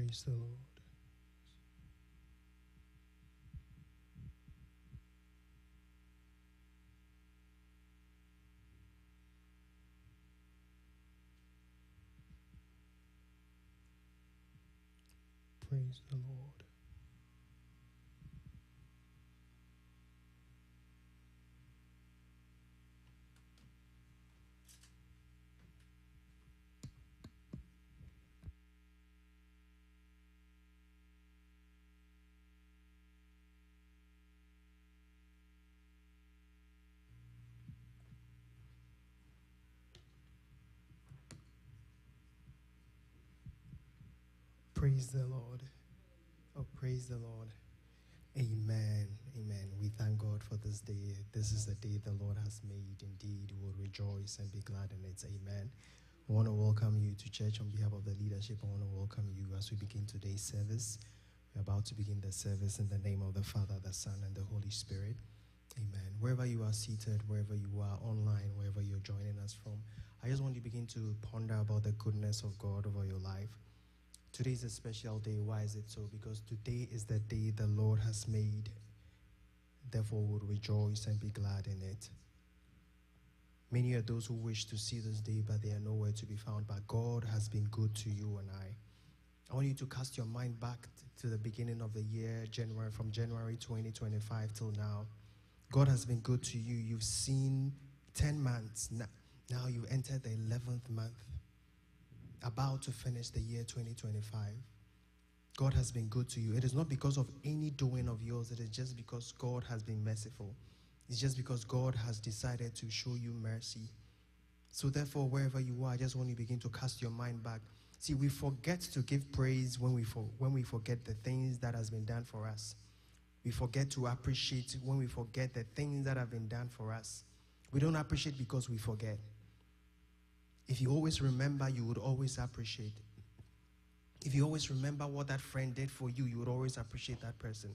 Praise the Lord. Praise the Lord. Praise the Lord. Oh, praise the Lord. Amen. Amen. We thank God for this day. This is the day the Lord has made. Indeed, we will rejoice and be glad in it. Amen. I want to welcome you to church on behalf of the leadership. I want to welcome you as we begin today's service. We're about to begin the service in the name of the Father, the Son, and the Holy Spirit. Amen. Wherever you are seated, wherever you are online, wherever you're joining us from, I just want you to begin to ponder about the goodness of God over your life. Today is a special day. Why is it so? Because today is the day the Lord has made. Therefore, we'll rejoice and be glad in it. Many are those who wish to see this day, but they are nowhere to be found. But God has been good to you and I. I want you to cast your mind back to the beginning of the year, from January 2025 till now. God has been good to you. You've seen 10 months. Now you entered the 11th month. About to finish the year 2025. God has been good to you. It is not because of any doing of yours. It is just because God has been merciful. It's just because God has decided to show you mercy. So therefore, wherever you are, I just want you to begin to cast your mind back. See, we forget to give praise when we forget the things that has been done for us. We forget to appreciate when we forget the things that have been done for us. We don't appreciate because we forget. If you always remember, you would always appreciate. If you always remember what that friend did for you, you would always appreciate that person.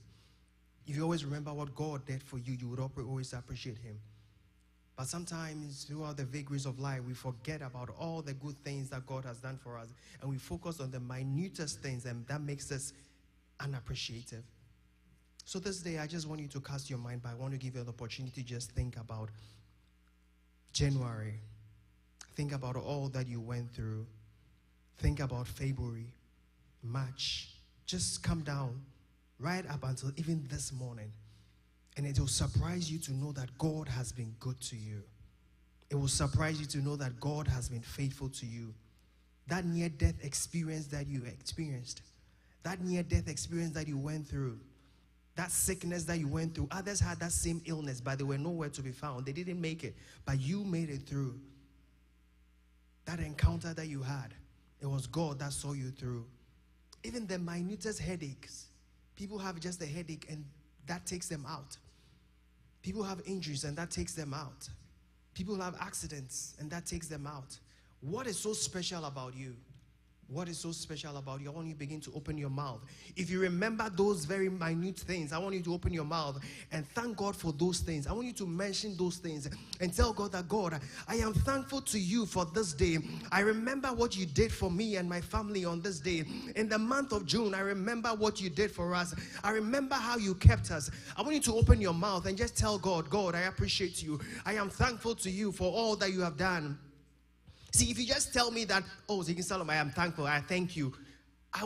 If you always remember what God did for you, you would always appreciate him. But sometimes throughout the vagaries of life, we forget about all the good things that God has done for us. And we focus on the minutest things, and that makes us unappreciative. So this day, I just want you to cast your mind back. I want to give you an opportunity to just think about January. Think about all that you went through. Think about February, March. Just come down right up until even this morning. And it will surprise you to know that God has been good to you. It will surprise you to know that God has been faithful to you. That near-death experience that you experienced, that near-death experience that you went through, that sickness that you went through. Others had that same illness, but they were nowhere to be found. They didn't make it, but you made it through. That encounter that you had, it was God that saw you through. Even the minutest headaches. People have just a headache and that takes them out. People have injuries and that takes them out. People have accidents and that takes them out. What is so special about you? What is so special about you? I want you to begin to open your mouth. If you remember those very minute things, I want you to open your mouth and thank God for those things. I want you to mention those things and tell God that, God, I am thankful to you for this day. I remember what you did for me and my family on this day. In the month of June, I remember what you did for us. I remember how you kept us. I want you to open your mouth and just tell God, God, I appreciate you. I am thankful to you for all that you have done. See, if you just tell me that, oh, Ziggy Salom, I am thankful, I thank you,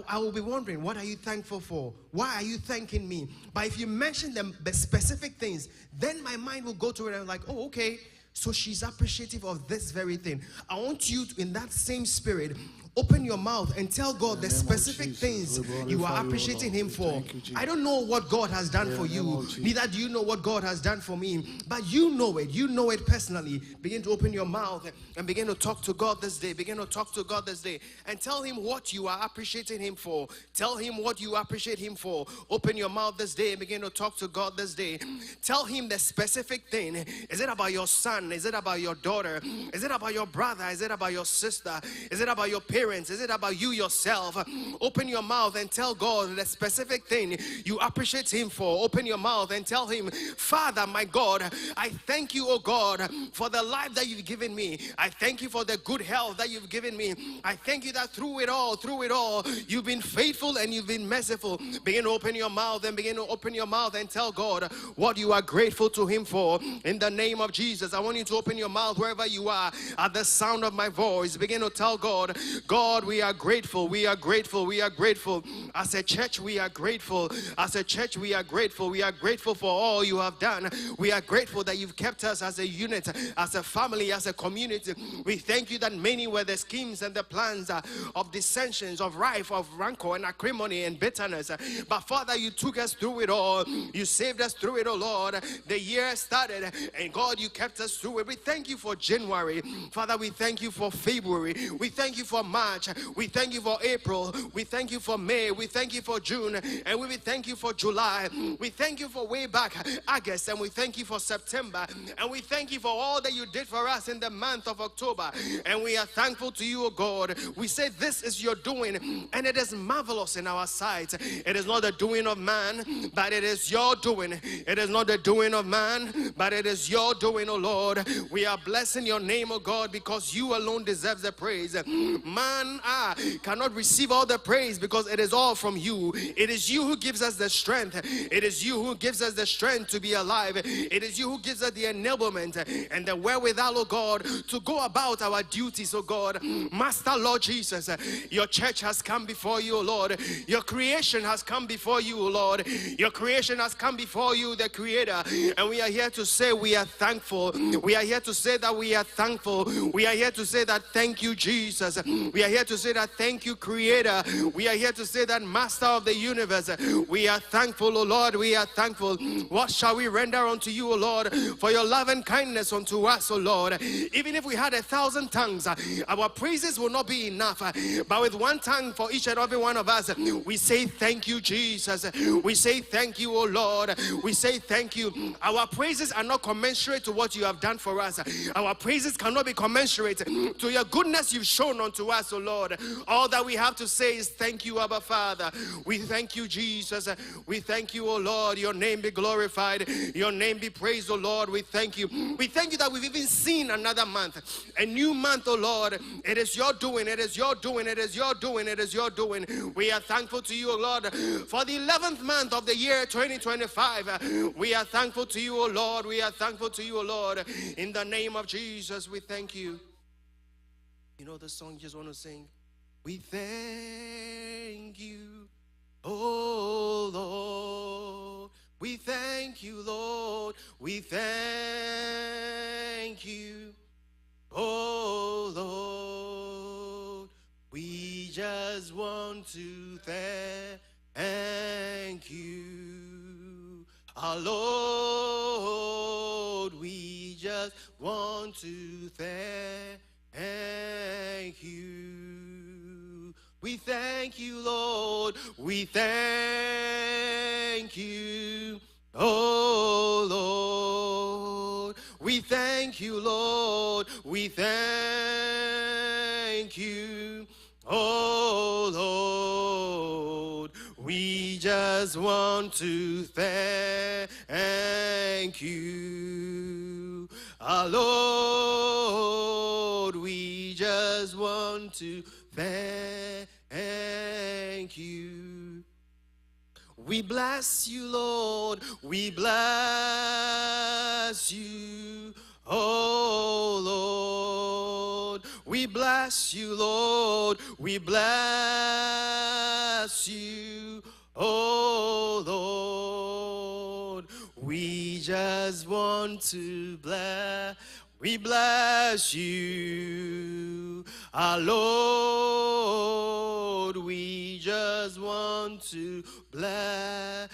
I will be wondering, what are you thankful for? Why are you thanking me? But if you mention the specific things, then my mind will go to it and I'm like, oh, okay, so she's appreciative of this very thing. I want you to, in that same spirit, open your mouth and tell God the specific things you are appreciating him for. I don't know what God has done for you. Neither do you know what God has done for me. But you know it. You know it personally. Begin to open your mouth and begin to talk to God this day. Begin to talk to God this day. And tell him what you are appreciating him for. Tell him what you appreciate him for. Open your mouth this day and begin to talk to God this day. Tell him the specific thing. Is it about your son? Is it about your daughter? Is it about your brother? Is it about your sister? Is it about your parents? parents? Is it about you yourself? Open your mouth and tell God the specific thing you appreciate Him for. Open your mouth and tell Him, Father, my God, I thank you, oh God, for the life that you've given me. I thank you for the good health that you've given me. I thank you that through it all, you've been faithful and you've been merciful. Begin to open your mouth and tell God what you are grateful to Him for. In the name of Jesus, I want you to open your mouth wherever you are at the sound of my voice. Begin to tell God, God, we are grateful. We are grateful. We are grateful. As a church, we are grateful. As a church, we are grateful. We are grateful for all you have done. We are grateful that you've kept us as a unit, as a family, as a community. We thank you that many were the schemes and the plans of dissensions, of rife, of rancor and acrimony and bitterness. But Father, you took us through it all. You saved us through it, oh Lord. The year started and God, you kept us through it. We thank you for January. Father, we thank you for February. We thank you for March. We thank you for April. We thank you for May. We thank you for June. And we thank you for July. We thank you for way back August. And we thank you for September. And we thank you for all that you did for us in the month of October. And we are thankful to you, O God. We say this is your doing, and it is marvelous in our sight. It is not the doing of man, but it is your doing. It is not the doing of man, but it is your doing, O Lord. We are blessing your name, O God, because you alone deserve the praise. Man cannot receive all the praise because it is all from you. It is you who gives us the strength. It is you who gives us the strength to be alive. It is you who gives us the enablement and the wherewithal, O God, to go about our duties, O God. Master, Lord Jesus, your church has come before you, O Lord. Your creation has come before you, O Lord. Your creation has come before you, the Creator. And we are here to say we are thankful. We are here to say that we are thankful. We are here to say that thank you, Jesus. We are here to say that thank you, Creator. We are here to say that Master of the universe. We are thankful, O Lord. We are thankful. What shall we render unto you, O Lord, for your love and kindness unto us, O Lord? Even if we had 1,000 tongues, our praises will not be enough. But with one tongue for each and every one of us, we say thank you, Jesus. We say thank you, O Lord. We say thank you. Our praises are not commensurate to what you have done for us. Our praises cannot be commensurate to your goodness you've shown unto us, O Lord. All that we have to say is thank you, Abba Father. We thank you, Jesus. We thank you, O Lord. Your name be glorified. Your name be praised, O Lord. We thank you. We thank you that we've even seen another month, a new month, O Lord. It is your doing. It is your doing. It is your doing. It is your doing. We are thankful to you, O Lord, for the 11th month of the year 2025. We are thankful to you, O Lord. We are thankful to you, O Lord. In the name of Jesus, we thank you. You know the song you just want to sing? We thank you, oh Lord. We thank you, Lord. We thank you, oh Lord. We just want to thank you, our Lord. We just want to thank you. We thank you, Lord. We thank you, oh Lord. We thank you, Lord. We thank you, oh Lord. We just want to thank you, our Lord. We just want to thank you. We bless you, Lord. We bless you, oh Lord. We bless you, Lord. We bless you, oh Lord. We just want to bless. We bless you, our Lord. We just want to bless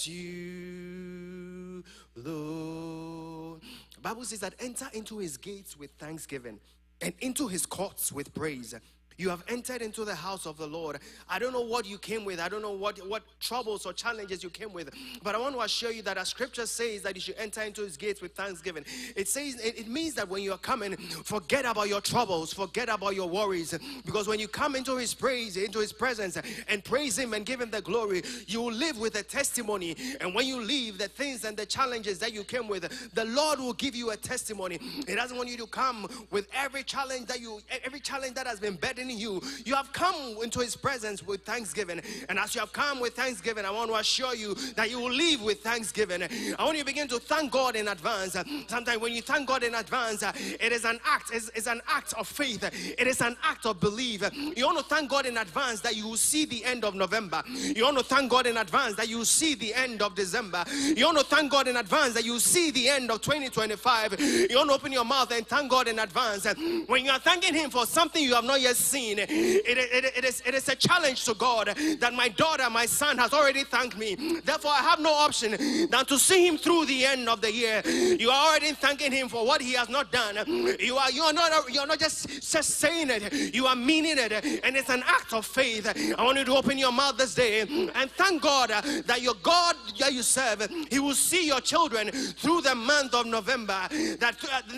you, Lord. The Bible says that enter into his gates with thanksgiving and into his courts with praise. You have entered into the house of the Lord. I don't know what you came with. I don't know what troubles or challenges you came with. But I want to assure you that as scripture says that you should enter into his gates with thanksgiving. It says, it means that when you are coming, forget about your troubles, forget about your worries. Because when you come into his praise, into his presence, and praise him and give him the glory, you will live with a testimony. And when you leave, the things and the challenges that you came with, the Lord will give you a testimony. He doesn't want you to come with every challenge that has been burdening you. You have come into his presence with thanksgiving, and as you have come with thanksgiving, I want to assure you that you will leave with thanksgiving. I want you to begin to thank God in advance. Sometimes when you thank God in advance, it is an act. It's an act of faith. It is an act of belief. You want to thank God in advance that you will see the end of November. You want to thank God in advance that you will see the end of December. You want to thank God in advance that you will see the end of 2025. You want to open your mouth and thank God in advance. When you are thanking him for something you have not yet seen, it is a challenge to God that my daughter, my son has already thanked me. Therefore, I have no option than to see him through the end of the year. You are already thanking him for what he has not done. You are not just saying it. You are meaning it, and it's an act of faith. I want you to open your mouth this day and thank God that your God that you serve, he will see your children through the month of November. That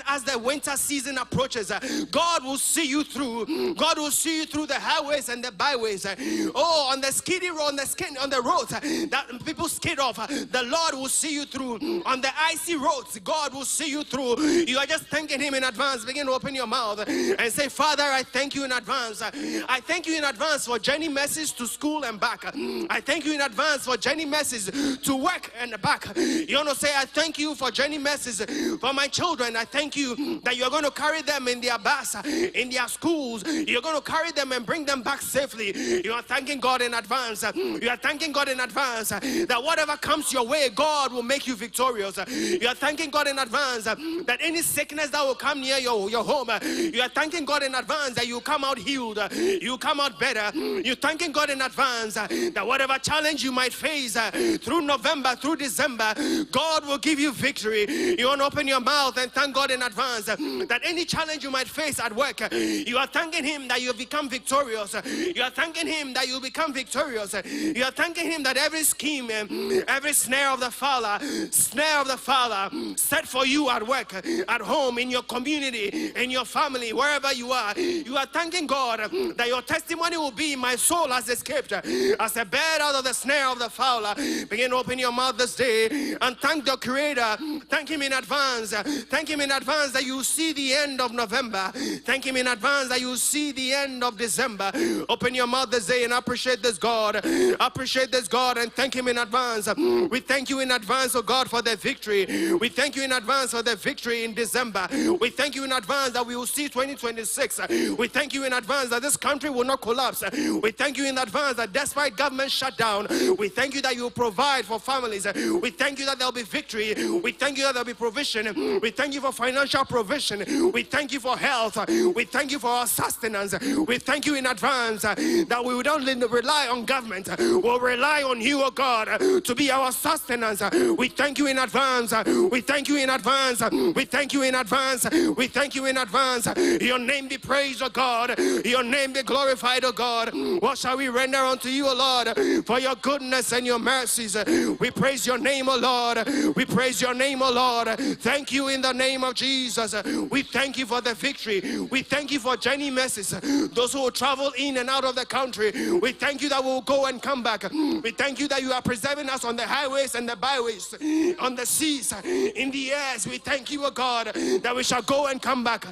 as the winter season approaches, God will see you through. God will see you through the highways and the byways. Oh, on the skiddy road, on the roads that people skid off, the Lord will see you through. On the icy roads, God will see you through. You are just thanking him in advance. Begin to open your mouth and say, Father, I thank you in advance. I thank you in advance for journey messages to school and back. I thank you in advance for journey messages to work and back. You want to say, I thank you for journey messages for my children. I thank you that you're going to carry them in their bus, in their schools. You're going to carry them and bring them back safely. You are thanking God in advance. You are thanking God in advance that whatever comes your way, God will make you victorious. You are thanking God in advance that any sickness that will come near your home, you are thanking God in advance that you come out healed, you come out better. You're thanking God in advance that whatever challenge you might face through November, through December, God will give you victory. You want to open your mouth and thank God in advance that any challenge you might face at work, you are thanking him that you become victorious. You are thanking him that you become victorious. You are thanking him that every scheme, every snare of the fowler set for you at work, at home, in your community, in your family, wherever you are thanking God that your testimony will be, my soul has escaped as a bird out of the snare of the fowler. Begin to open your mouth this day and thank the Creator. Thank him in advance. Thank him in advance that you see the end of November. Thank him in advance that you see the end of December. Open your mouth this day and appreciate this God. Appreciate this God and thank him in advance. We thank you in advance, oh God, for the victory. We thank you in advance for the victory in December. We thank you in advance that we will see 2026. We thank you in advance that this country will not collapse. We thank you in advance that despite government shutdown, we thank you that you will provide for families. We thank you that there will be victory. We thank you that there will be provision. We thank you for financial provision. We thank you for health. We thank you for our sustenance. We thank you in advance that we will not rely on government. We'll rely on you, oh God, to be our sustenance. We thank you in advance. We thank you in advance. We thank you in advance. We thank you in advance. Your name be praised, O God. Your name be glorified, O God. What shall we render unto you, O Lord, for your goodness and your mercies? We praise your name, O Lord. We praise your name, O Lord. Thank you in the name of Jesus. We thank you for the victory. We thank you for journey messes, those who will travel in and out of the country. We thank you that we will go and come back. We thank you that you are preserving us on the highways and the byways, on the seas, in the airs. We thank you, O God, that we shall go and come back.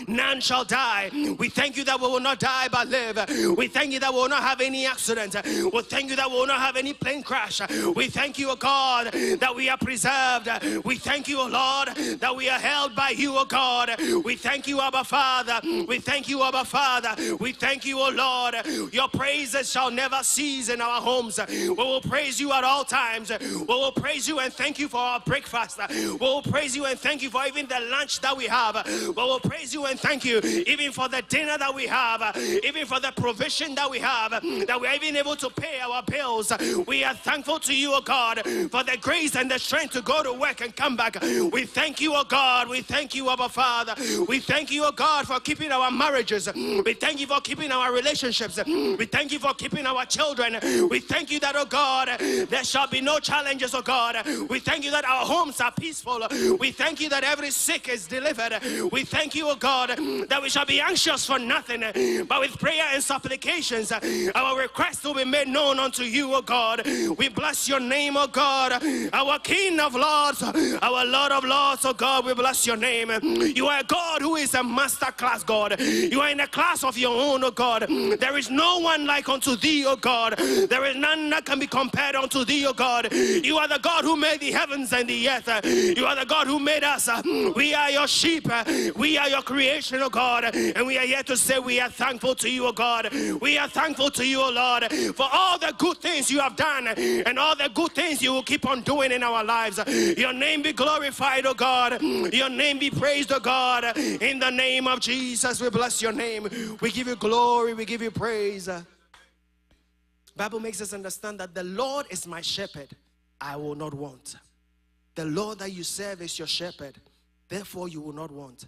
None shall die. We thank you that we will not die but live. We thank you that we will not have any accident. We thank you that we will not have any plane crash. We thank you, O God, that we are preserved. We thank you, O Lord, that we are held by you, O God. We thank you, Abba Father. We thank you, Abba Father. We thank you, O Lord. Your praises shall never cease in our homes. We will praise you at all times. We will praise you and thank you for our breakfast. We will praise you and thank you for even the lunch that we have. We will praise you you and thank you even for the dinner that we have, even for the provision that we have, that we're even able to pay our bills. We are thankful to you, oh God, for the grace and the strength to go to work and come back. We thank you, oh God. We thank you, Abba Father. We thank you, oh God, for keeping our marriages. We thank you for keeping our relationships. We thank you for keeping our children. We thank you that, oh God, there shall be no challenges, oh God. We thank you that our homes are peaceful. We thank you that every sick is delivered. We thank you, oh God, that we shall be anxious for nothing, but with prayer and supplications, our requests will be made known unto you, oh God. We bless your name, oh God, our King of Lords, our Lord of Lords, oh God. We bless your name. You are a God who is a master class, God. You are in a class of your own, oh God. There is no one like unto thee, oh God. There is none that can be compared unto thee, oh God. You are the God who made the heavens and the earth. You are the God who made us. We are your sheep. We are your creation, oh God. And we are here to say we are thankful to you, oh God. We are thankful to you, oh Lord, for all the good things you have done and all the good things you will keep on doing in our lives. Your name be glorified, oh God. Your name be praised, oh God. In the name of Jesus, we bless your name. We give you glory. We give you praise. Bible makes us understand that the Lord is my shepherd. I will not want. The Lord that you serve is your shepherd. Therefore, you will not want.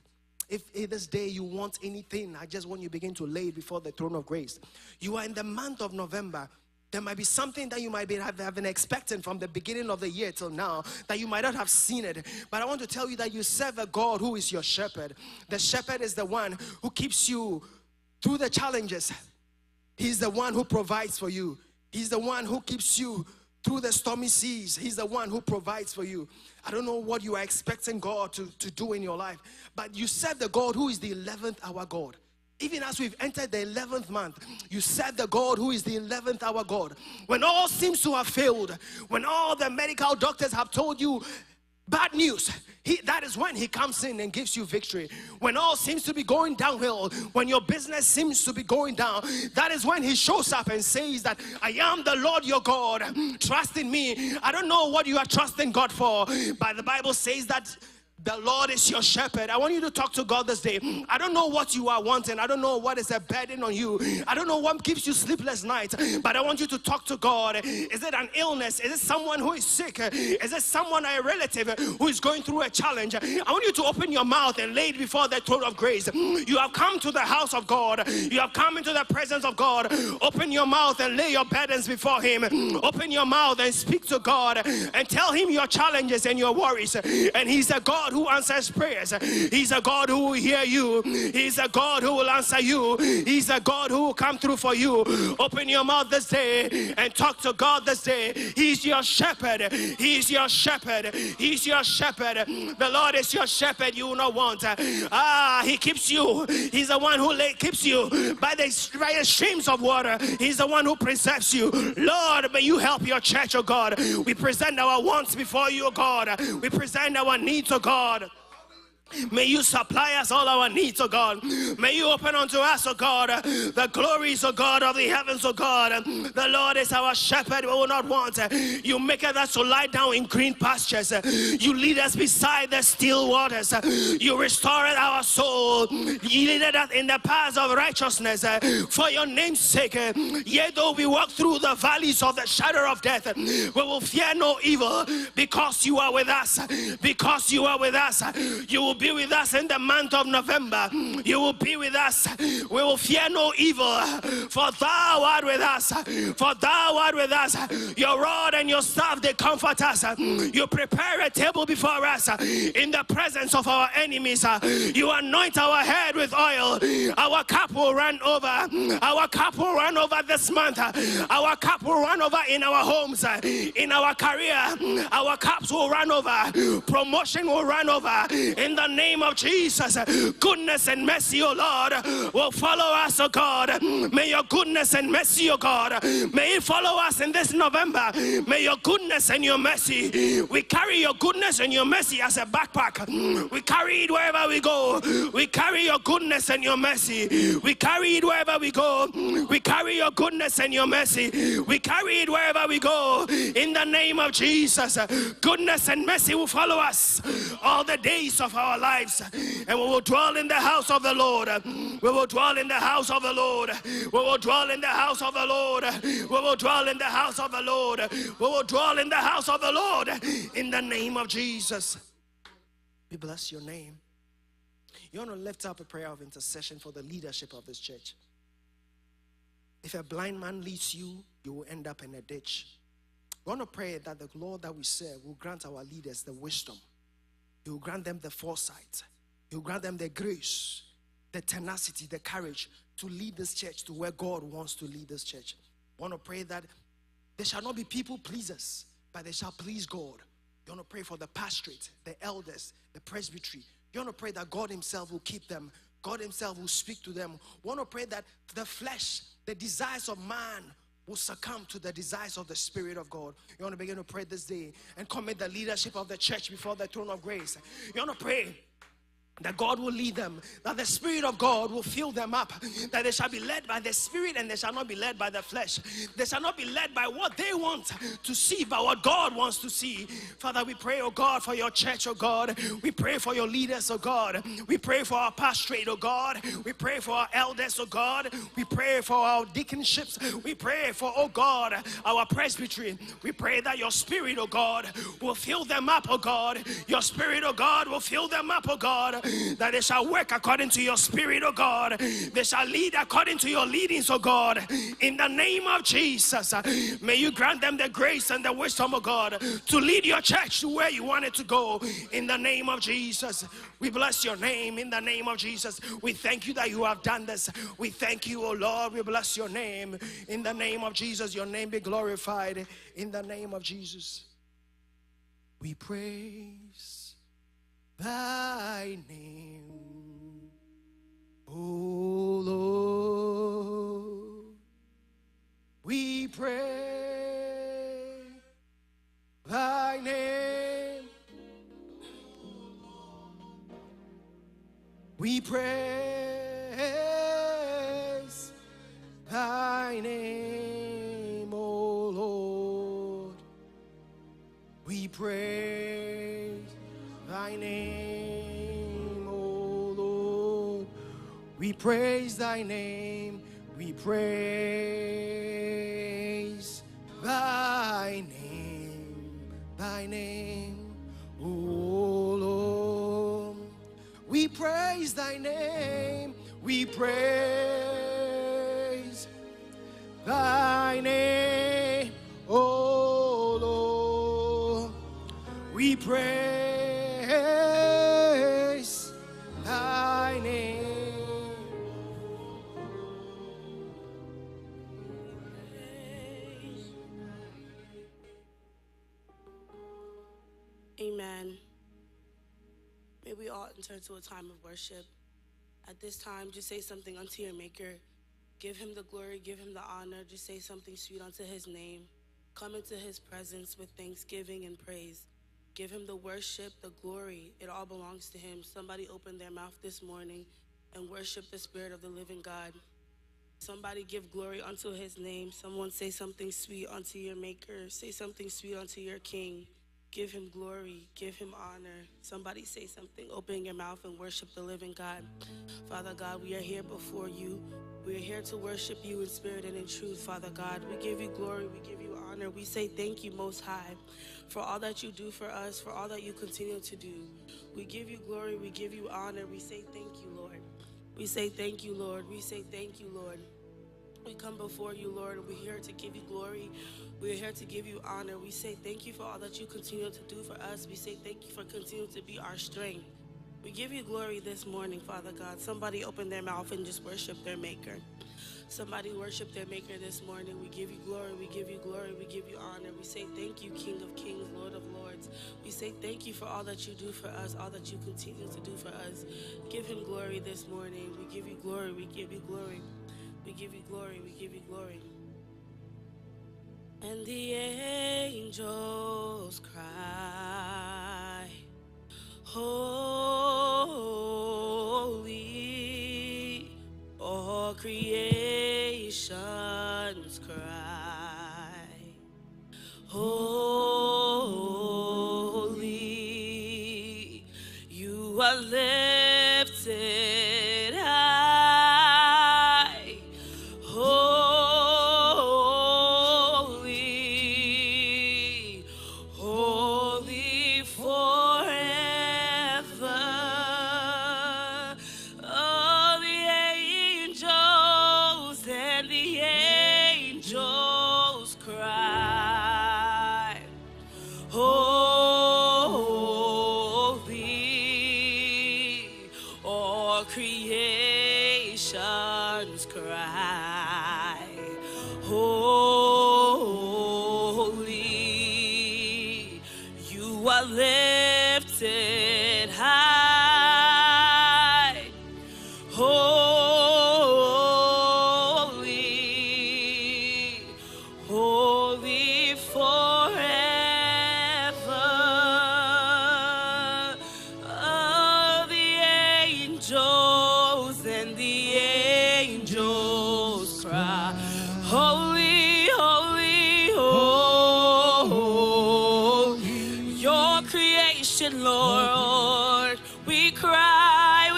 If this day you want anything, I just want you to begin to lay it before the throne of grace. You are in the month of November. There might be something that you might have been expecting from the beginning of the year till now that you might not have seen it. But I want to tell you that you serve a God who is your shepherd. The shepherd is the one who keeps you through the challenges. He's the one who provides for you. He's the one who keeps you through the stormy seas. He's the one who provides for you. I don't know what you are expecting God to do in your life, but you serve the God who is the 11th hour God. Even as we've entered the 11th month, you serve the God who is the 11th hour God. When all seems to have failed, when all the medical doctors have told you bad news, that is when he comes in and gives you victory. When all seems to be going downhill, when your business seems to be going down, that is when he shows up and says that I am the Lord your God. Trust in me. I don't know what you are trusting God for, but the Bible says that the Lord is your shepherd. I want you to talk to God this day. I don't know what you are wanting. I don't know what is a burden on you. I don't know what gives you sleepless nights. But I want you to talk to God. Is it an illness? Is it someone who is sick? Is it someone, a relative who is going through a challenge? I want you to open your mouth and lay it before the throne of grace. You have come to the house of God. You have come into the presence of God. Open your mouth and lay your burdens before him. Open your mouth and speak to God and tell him your challenges and your worries. And he's a God who answers prayers. He's a God who will hear you. He's a God who will answer you. He's a God who will come through for you. Open your mouth this day and talk to God this day. He's your shepherd. He's your shepherd. He's your shepherd. The Lord is your shepherd. You will not want. He keeps you. He's the one who keeps you by the streams of water. He's the one who preserves you. Lord, may you help your church, oh God. We present our wants before you, oh God. We present our needs, oh God. May you supply us all our needs, oh God. May you open unto us, oh God, the glories, oh God, of the heavens, oh God. The Lord is our shepherd, we will not want. You make us to lie down in green pastures. You lead us beside the still waters. You restore our soul. You lead us in the paths of righteousness for your name's sake. Yea, though we walk through the valleys of the shadow of death, we will fear no evil because you are with us. Because you are with us. You will be with us in the month of November. You will be with us. We will fear no evil, for thou art with us. For thou art with us. Your rod and your staff, they comfort us. You prepare a table before us in the presence of our enemies. You anoint our head with oil. Our cup will run over. Our cup will run over this month. Our cup will run over in our homes, in our career. Our cups will run over. Promotion will run over. In the name of Jesus, goodness and mercy, oh Lord, will follow us, oh God. May your goodness and mercy, oh God, may it follow us in this November. May your goodness and your mercy, we carry your goodness and your mercy as a backpack. We carry it wherever we go. We carry your goodness and your mercy. We carry it wherever we go. We carry your goodness and your mercy. We carry it wherever we go. In the name of Jesus, goodness and mercy will follow us all the days of our our lives, and we will dwell in the house of the Lord. We will dwell in the house of the Lord. We will dwell in the house of the Lord. We will dwell in the house of the Lord. We will dwell in the house of the Lord. In the name of Jesus. We bless your name. You want to lift up a prayer of intercession for the leadership of this church. If a blind man leads you, you will end up in a ditch. We want to pray that the Lord that we serve will grant our leaders the wisdom. He will grant them the foresight. He will grant them the grace, the tenacity, the courage to lead this church to where God wants to lead this church. We want to pray that they shall not be people pleasers, but they shall please God. You want to pray for the pastorate, the elders, the presbytery. You want to pray that God himself will keep them. God himself will speak to them. We want to pray that the flesh, the desires of man will succumb to the desires of the Spirit of God. You want to begin to pray this day and commit the leadership of the church before the throne of grace. You want to pray that God will lead them, that the Spirit of God will fill them up, that they shall be led by the Spirit and they shall not be led by the flesh. They shall not be led by what they want to see, but what God wants to see. Father, we pray, oh God, for your church, oh God. We pray for your leaders, oh God. We pray for our pastorate, oh God. We pray for our elders, oh God. We pray for our deaconships. We pray for, oh God, our presbytery. We pray that your Spirit, oh God, will fill them up, oh God. Your Spirit, oh God, will fill them up, oh God. That they shall work according to your Spirit, oh God. They shall lead according to your leadings, oh God. In the name of Jesus, may you grant them the grace and the wisdom, oh God, to lead your church to where you want it to go. In the name of Jesus, we bless your name. In the name of Jesus, we thank you that you have done this. We thank you, oh Lord. We bless your name. In the name of Jesus, your name be glorified. In the name of Jesus, we praise thy name, O Lord. We pray thy name. We praise thy name, O Lord. We praise thy name, O Lord. We praise thy name. We praise thy name, O Lord. We praise thy name. We praise thy name, O Lord. We praise thy name. Amen. May we all enter into a time of worship. At this time, just say something unto your Maker. Give him the glory, give him the honor. Just say something sweet unto his name. Come into his presence with thanksgiving and praise. Give him the worship, the glory. It all belongs to him. Somebody open their mouth this morning and worship the Spirit of the living God. Somebody give glory unto his name. Someone say something sweet unto your Maker. Say something sweet unto your King. Give him glory. Give him honor. Somebody say something. Open your mouth and worship the living God. Father God, we are here before you. We are here to worship you in spirit and in truth, Father God. We give you glory. We give you honor. We say thank you, Most High, for all that you do for us, for all that you continue to do. We give you glory. We give you honor. We say thank you, Lord. We say thank you, Lord. We say thank you, Lord. We come before you, Lord, and we're here to give you glory. We're here to give you honor. We say thank you for all that you continue to do for us. We say thank you for continuing to be our strength. We give you glory this morning, Father God. Somebody open their mouth and just worship their Maker. Somebody worship their Maker this morning. We give you glory. We give you glory. We give you honor. We say thank you, King of Kings, Lord of Lords. We say thank you for all that you do for us, all that you continue to do for us. Give him glory this morning. We give you glory. We give you glory. We give you glory, we give you glory. And the angels cry, holy, all creations cry, holy, you are lifted high. Holy, holy forever. All the angels and the angels cry. Holy, all creations cry. Holy, you are lifted high. Holy, holy forever. All the angels and the angels cry. Holy, holy, holy. Your creation, Lord. We cry,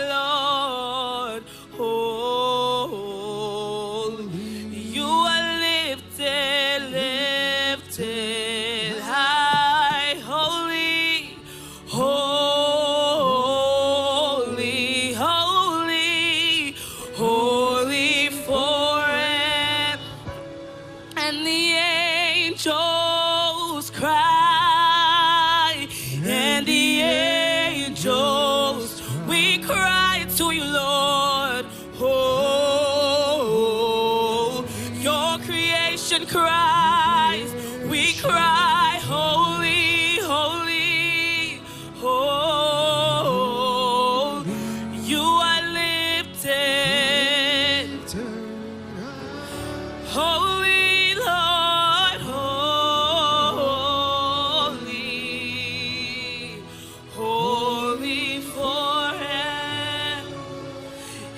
Lord. Holy, you are lifted high. Holy, holy, holy, holy forever. And the angels cry, and the angels, we cry to you, Lord. Oh, your creation cries, we cry, holy, holy, oh, you are lifted, holy Lord, holy, holy forever.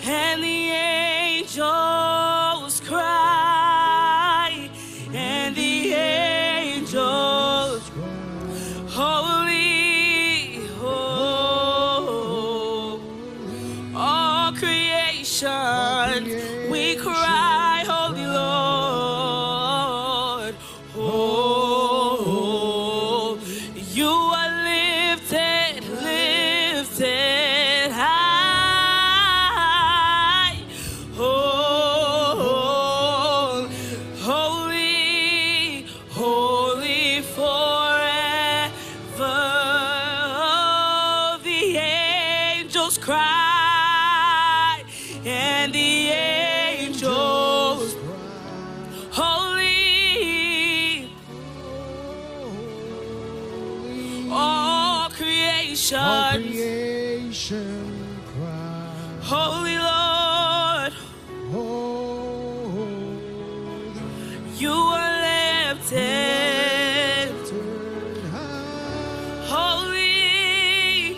And the angels cry, and the angels, holy, oh, all creation, we cry, holy Lord. Oh, you are lifted high. Oh, holy, holy forever. The angels cry, and the angels, holy, all creation, cry. holy Lord, Holy, you are lifted, holy,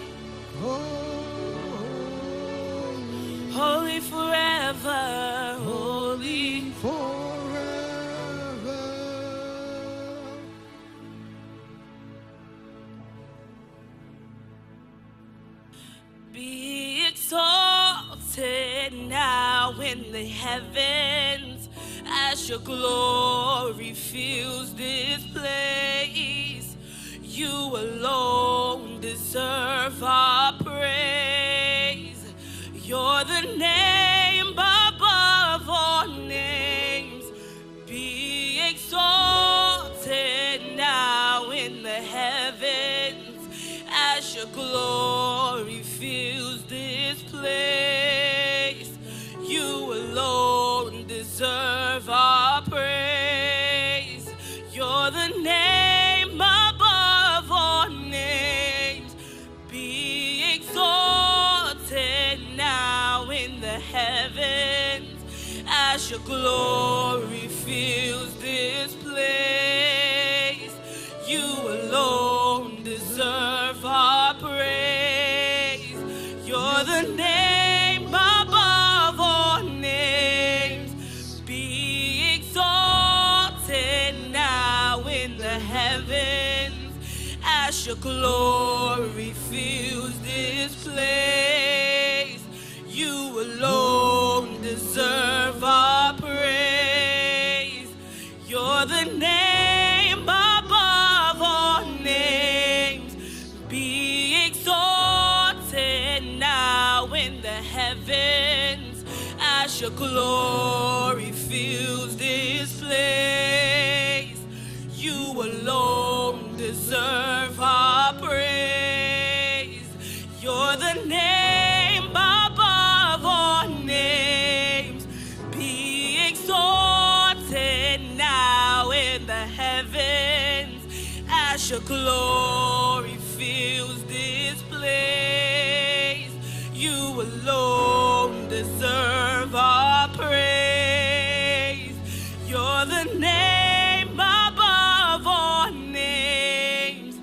holy forever, holy. forever. Be exalted now in the heavens as your glory fills this place. You alone deserve our praise. You're the name above all names. Be exalted now in the heavens as your glory fills this place. You alone deserve our praise. You're the name above all names. Be exalted now in the heavens as your glory fills this place. You alone deserve our praise. You're the name above all names. Be exalted now in the heavens as your glory fills this heavens as your glory fills this place. You alone deserve our praise. You're the name above all names. Be exalted now in the heavens as your glory fills this place. You alone deserve our praise. You're the name above all names.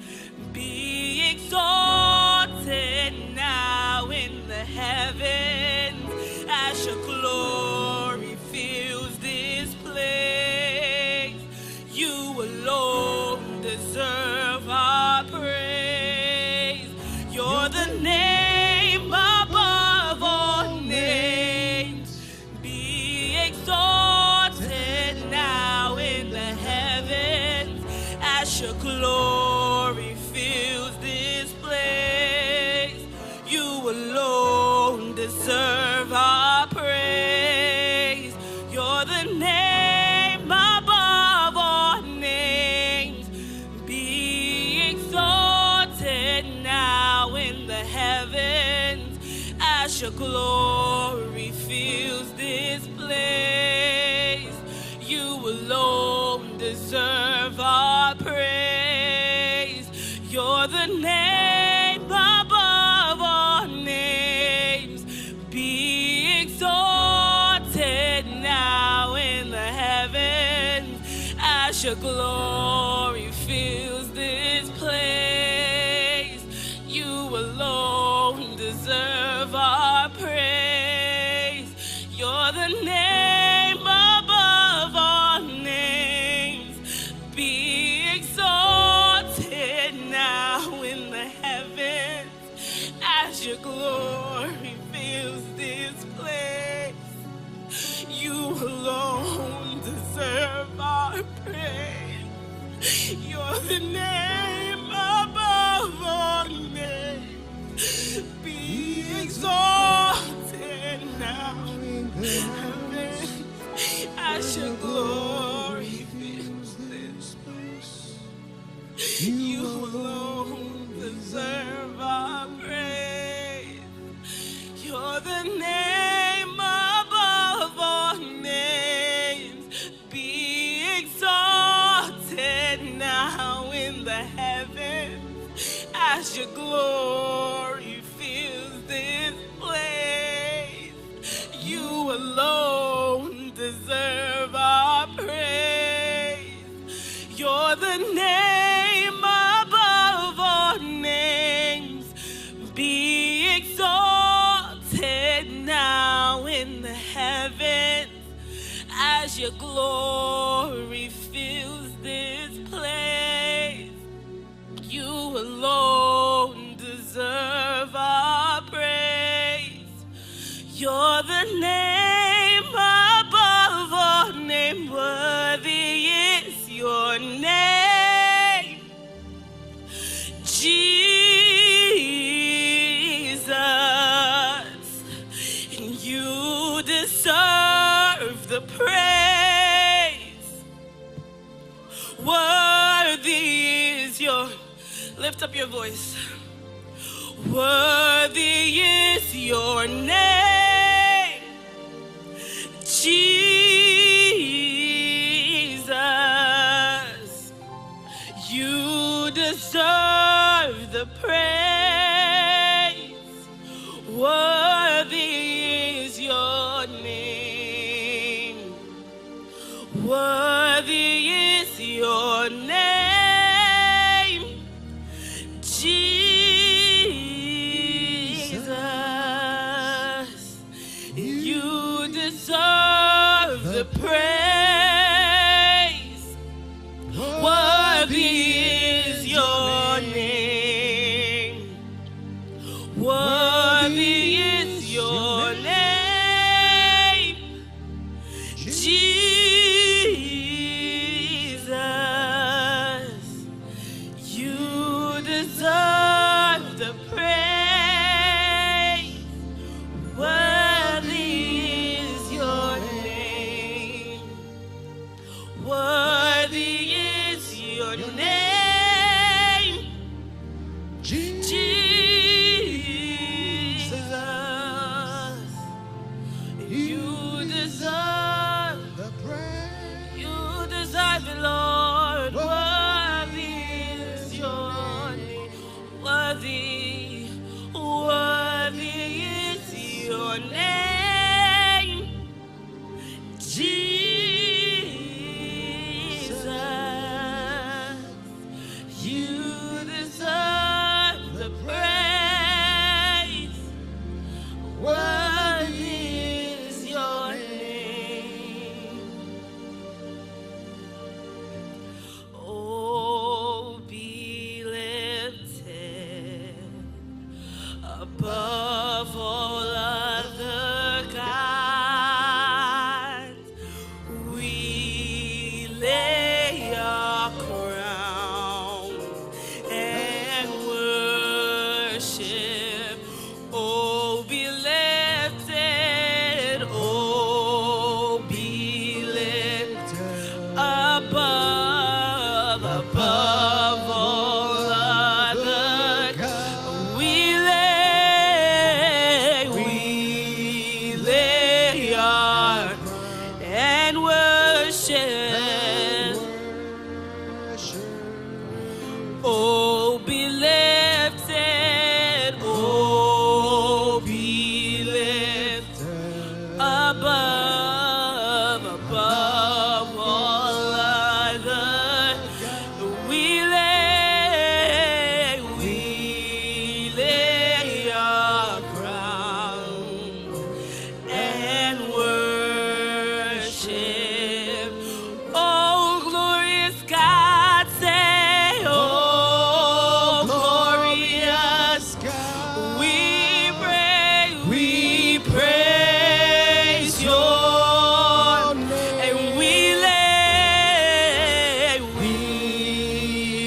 Be exalted now in the heavens as your glory fills this place. You alone deserve our praise. You're the name above all names. Be exalted now in the heavens as your glory fills this place. You alone deserve our praise. You're the name above all names. Be exalted now in the heavens as your glory fills this place. You alone deserve our praise. You're the name above all names. Be exalted now in the heavens as your glory fills this place. You alone deserve our praise. You're the name above all names. Be exalted now in the heavens as your glory fills this place. You alone deserve our praise. You're the name above all names. Be exalted now in the heavens as your glory fills this place. You alone deserve our praise. You're the name above all names. Be exalted now in the heavens as your glory fills this place. You alone deserve our praise. You're the name above all names. Be exalted now in the heavens as your glory fills this place. You alone deserve our praise. You're the name above all names. Worthy is your name, Jesus, and you deserve the praise. Worthy is your, lift up your voice. Worthy is your name, Jesus. You deserve the praise. Worthy is your name. Worthy is your name, Jesus. You deserve the praise. Worthy is your name. Worthy is your name, Jesus. You deserve the praise. your name, Jesus. You deserve the praise. What is your name? Oh, be lifted above all other gods. We lay our crown and worship. Oh, be lifted, oh, be lifted above all other gods. We lay our and worship. Oh, be lifted, oh, be lifted above all other. We lay our crown and worship. Oh, glorious God, say, oh, glorious God. We praise your name. And we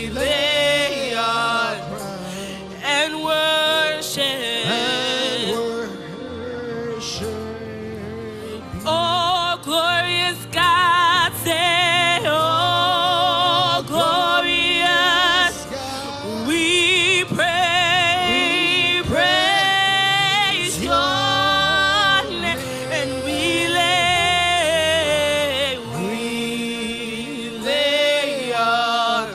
lay our and worship. Oh, glorious God, say, oh, glorious God. We praise your name. And we lay our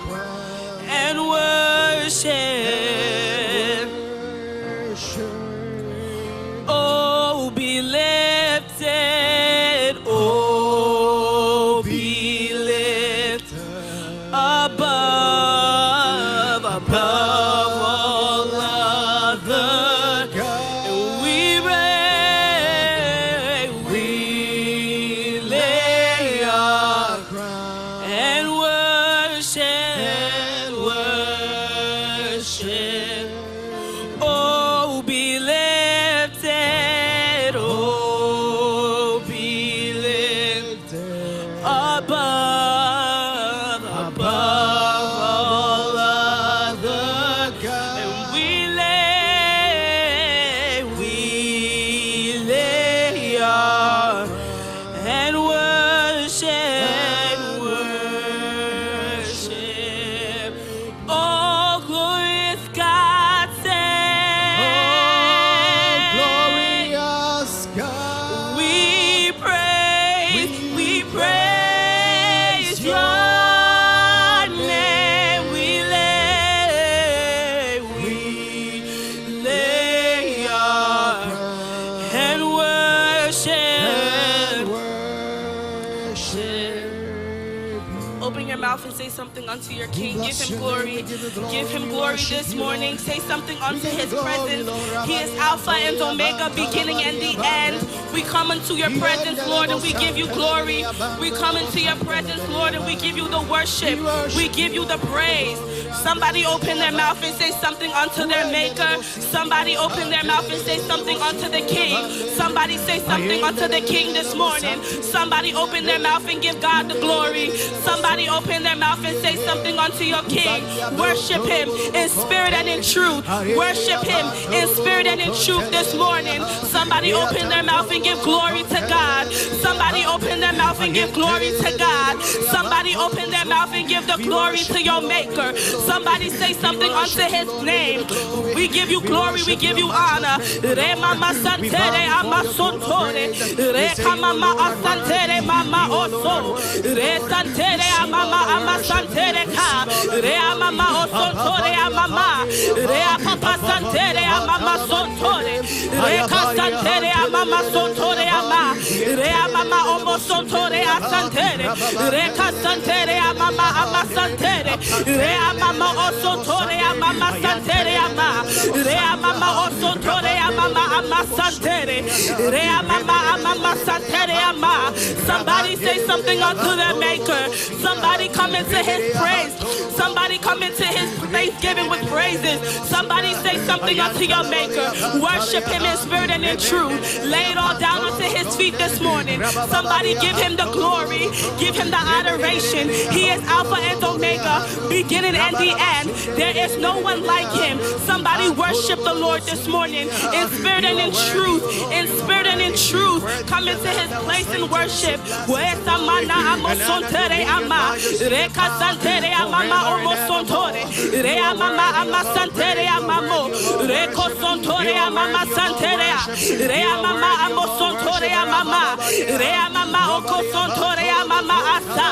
and worship. Oh, be lifted, oh, be lifted above all other gods. And we lay our crown and worship. Oh, be lifted, oh, be lifted above all other gods. And we lay our and worship. Oh, glorious God, say, oh, glorious God. We praise your name. We lay our and worship. Open your mouth and say something unto your King. Give him glory. Give him glory this morning. Say something unto his presence. He is Alpha and Omega, beginning and the end. We come into your presence, Lord, and we give you glory. We come into your presence, Lord, and we give you the worship. We give you the praise. Somebody open their mouth and say something unto their Maker. Somebody open their mouth and say something unto the King. Somebody say something unto the King this morning. Somebody open their mouth and give God the glory. Somebody open their mouth and say something unto your King. Worship him in spirit and in truth. Worship him in spirit and in truth this morning. Somebody open their mouth and give glory to God. Somebody open their mouth and give glory to God. Somebody open their mouth and give the glory to your Maker. Somebody say something unto his name. We give you glory, we give you honor. Re mama santere amasontore. Re kamama asantere mama oso. Re santere amama amasantere ka. Re amama osontore amama. Re apapa santere amama sontore. Re kasantere mama sontore ama. Rea mama omo sontore asantere. Reka santere mama ama santere. Rea mama osontore mama santere ama. Rea mama osontore mama ama santere. Rea mama ama santere ama. Somebody say something unto their maker. Somebody come into his praise. Somebody come into his thanksgiving with praises. Somebody say something unto your maker. Worship him in spirit and in truth. Lay it all down unto his feet this morning. Somebody give him the glory. Give him the adoration. He is Alpha and Omega, beginning and the end. There is no one like him. Somebody worship the Lord this morning in spirit and in truth. In spirit and in truth. Come into his place in worship. Rea mama ama santere amamo. Reko sontore amama santere. Rea mama amo sontore amama. Rea mama oko sontore amama asa.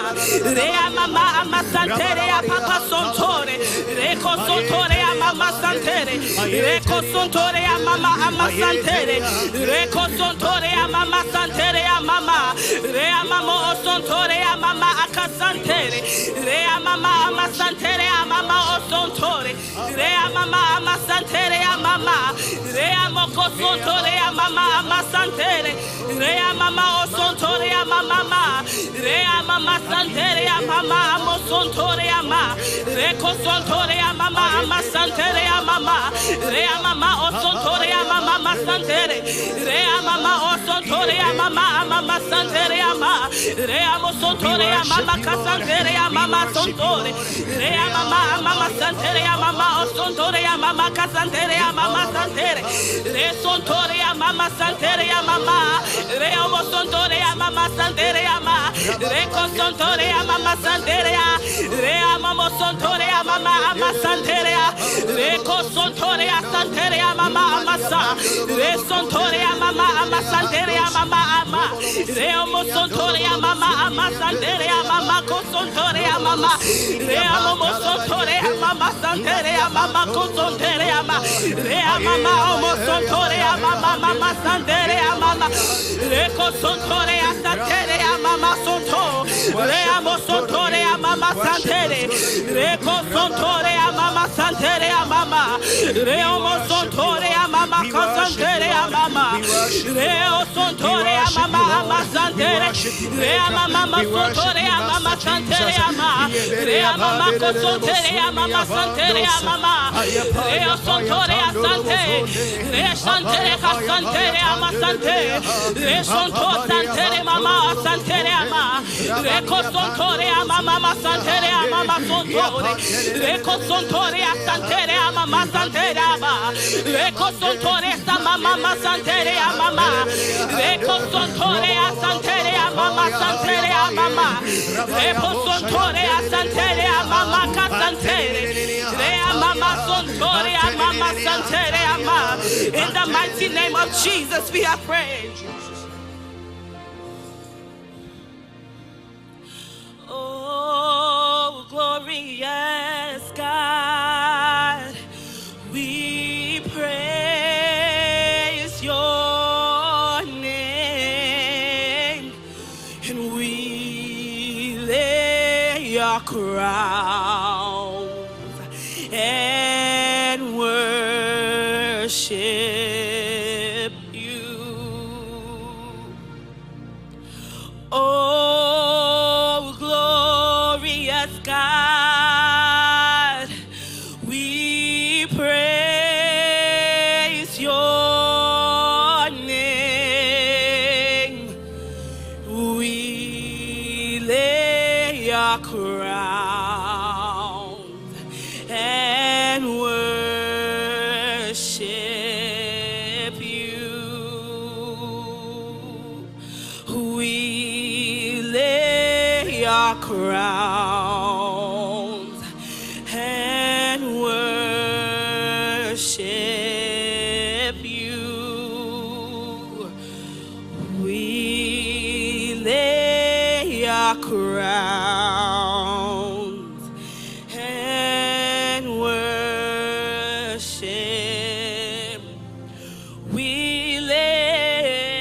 Rea mama ama santere papa sontore. Reko sontore amama santere. Reko sontore amama ama santere. Reko sontore amama santere amama. Rea mama sontore amama akasantere. Rea mama ama santere amama osontore. Rea mama ama santere amama. Rea moko sontore amama ama santere. Rea mama osontore amama. Rea mama santere amama amo sontore ama. Reko sontore amama ama santere amama. Rea mama osontore amama ama santere. Rea mama osontore amama ama santere ama. Rea mo sontore amama kasantere amama sontore. Rea mama santere mama osontore mama kasantere mama santere. Re sontore mama santere mama. Re mo sontore mama santere mama. Re consontore mama santere. Re mama sontore mama santere. Re consontore santere mama amasa. Re sontore mama santere mama ama. Re mo sontore mama santere mama consontore mama. Re mo sontore mama santere mama consontore mama. Re mama mo sontore mama santere mama. Re consontore santere mama sonto. Re mo sontore mama santere. Re consontore mama santere mama. Re mo sontore mama consontore mama. Re sontore mama santere. Re mama sontore mama santere mama. Re mama consontore mama santere mama. Re sontore sante. Re santere santere mama sante. Re sontore santere mama santere mama. Re consontore mama santere mama sontore. Re consontore santere mama santere mama. Re consontore mama santere mama. Re consontore santere mama santere mama. Re consontore santere mama casantere. Re mama sontore mama santere mama. In the mighty name of Jesus we are praying. Oh, glorious God, we praise your name, and we lay our crowns and worship you. Oh, glorious God, we praise your name. We lay our crowns and worship you. We lay our crowns and worship you. We lay our crowns and worship. We lay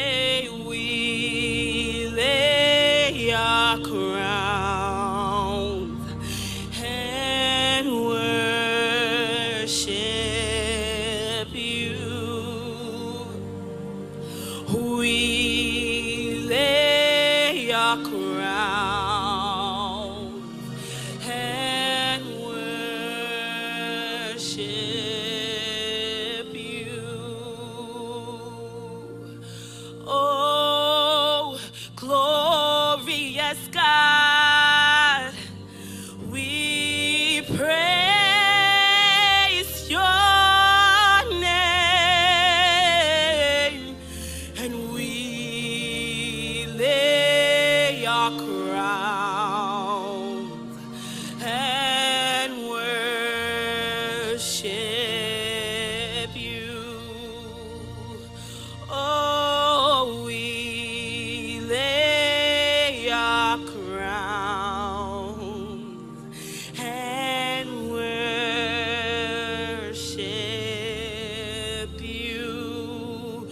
our crown and worship you. Oh, glorious God, we praise your name, and we lay our crowns and worship you. Oh, we lay our crowns and worship you.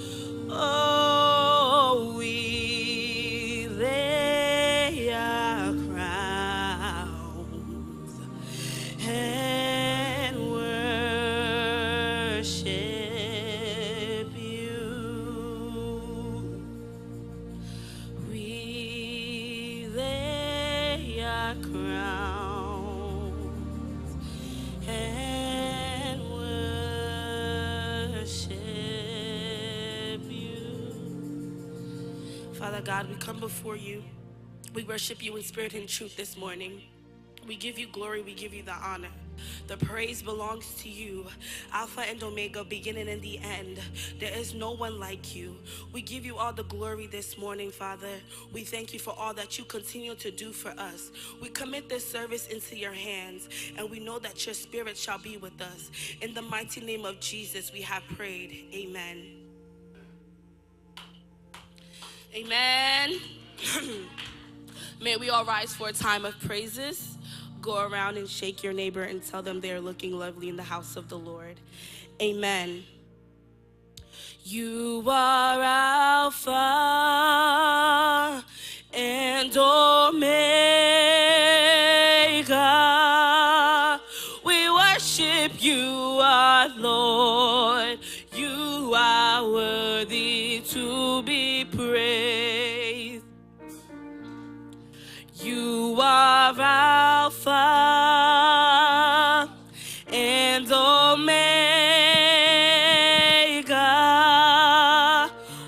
Oh, we lay our crowns and worship you. We lay our crowns and worship you. Father God, we come before you. We worship you in spirit and truth this morning. We give you glory, we give you the honor. The praise belongs to you, Alpha and Omega, beginning and the end. There is no one like you. We give you all the glory this morning, Father. We thank you for all that you continue to do for us. We commit this service into your hands, and we know that your spirit shall be with us. In the mighty name of Jesus, we have prayed. Amen. Amen. May we all rise for a time of praises. Go around and shake your neighbor and tell them they're looking lovely in the house of the Lord. Amen. You are Alpha and Omega. We worship you, our Lord. You are worthy to be praised. You are Alpha and Omega.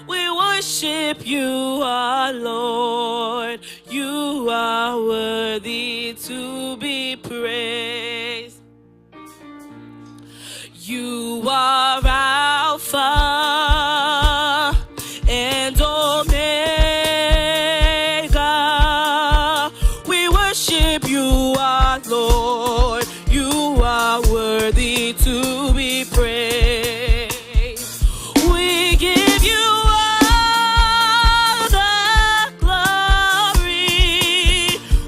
We worship you, our Lord. You are worthy to be praised. You are Alpha and Omega. We worship you, our Lord. You are worthy to be praised. We give you all the glory.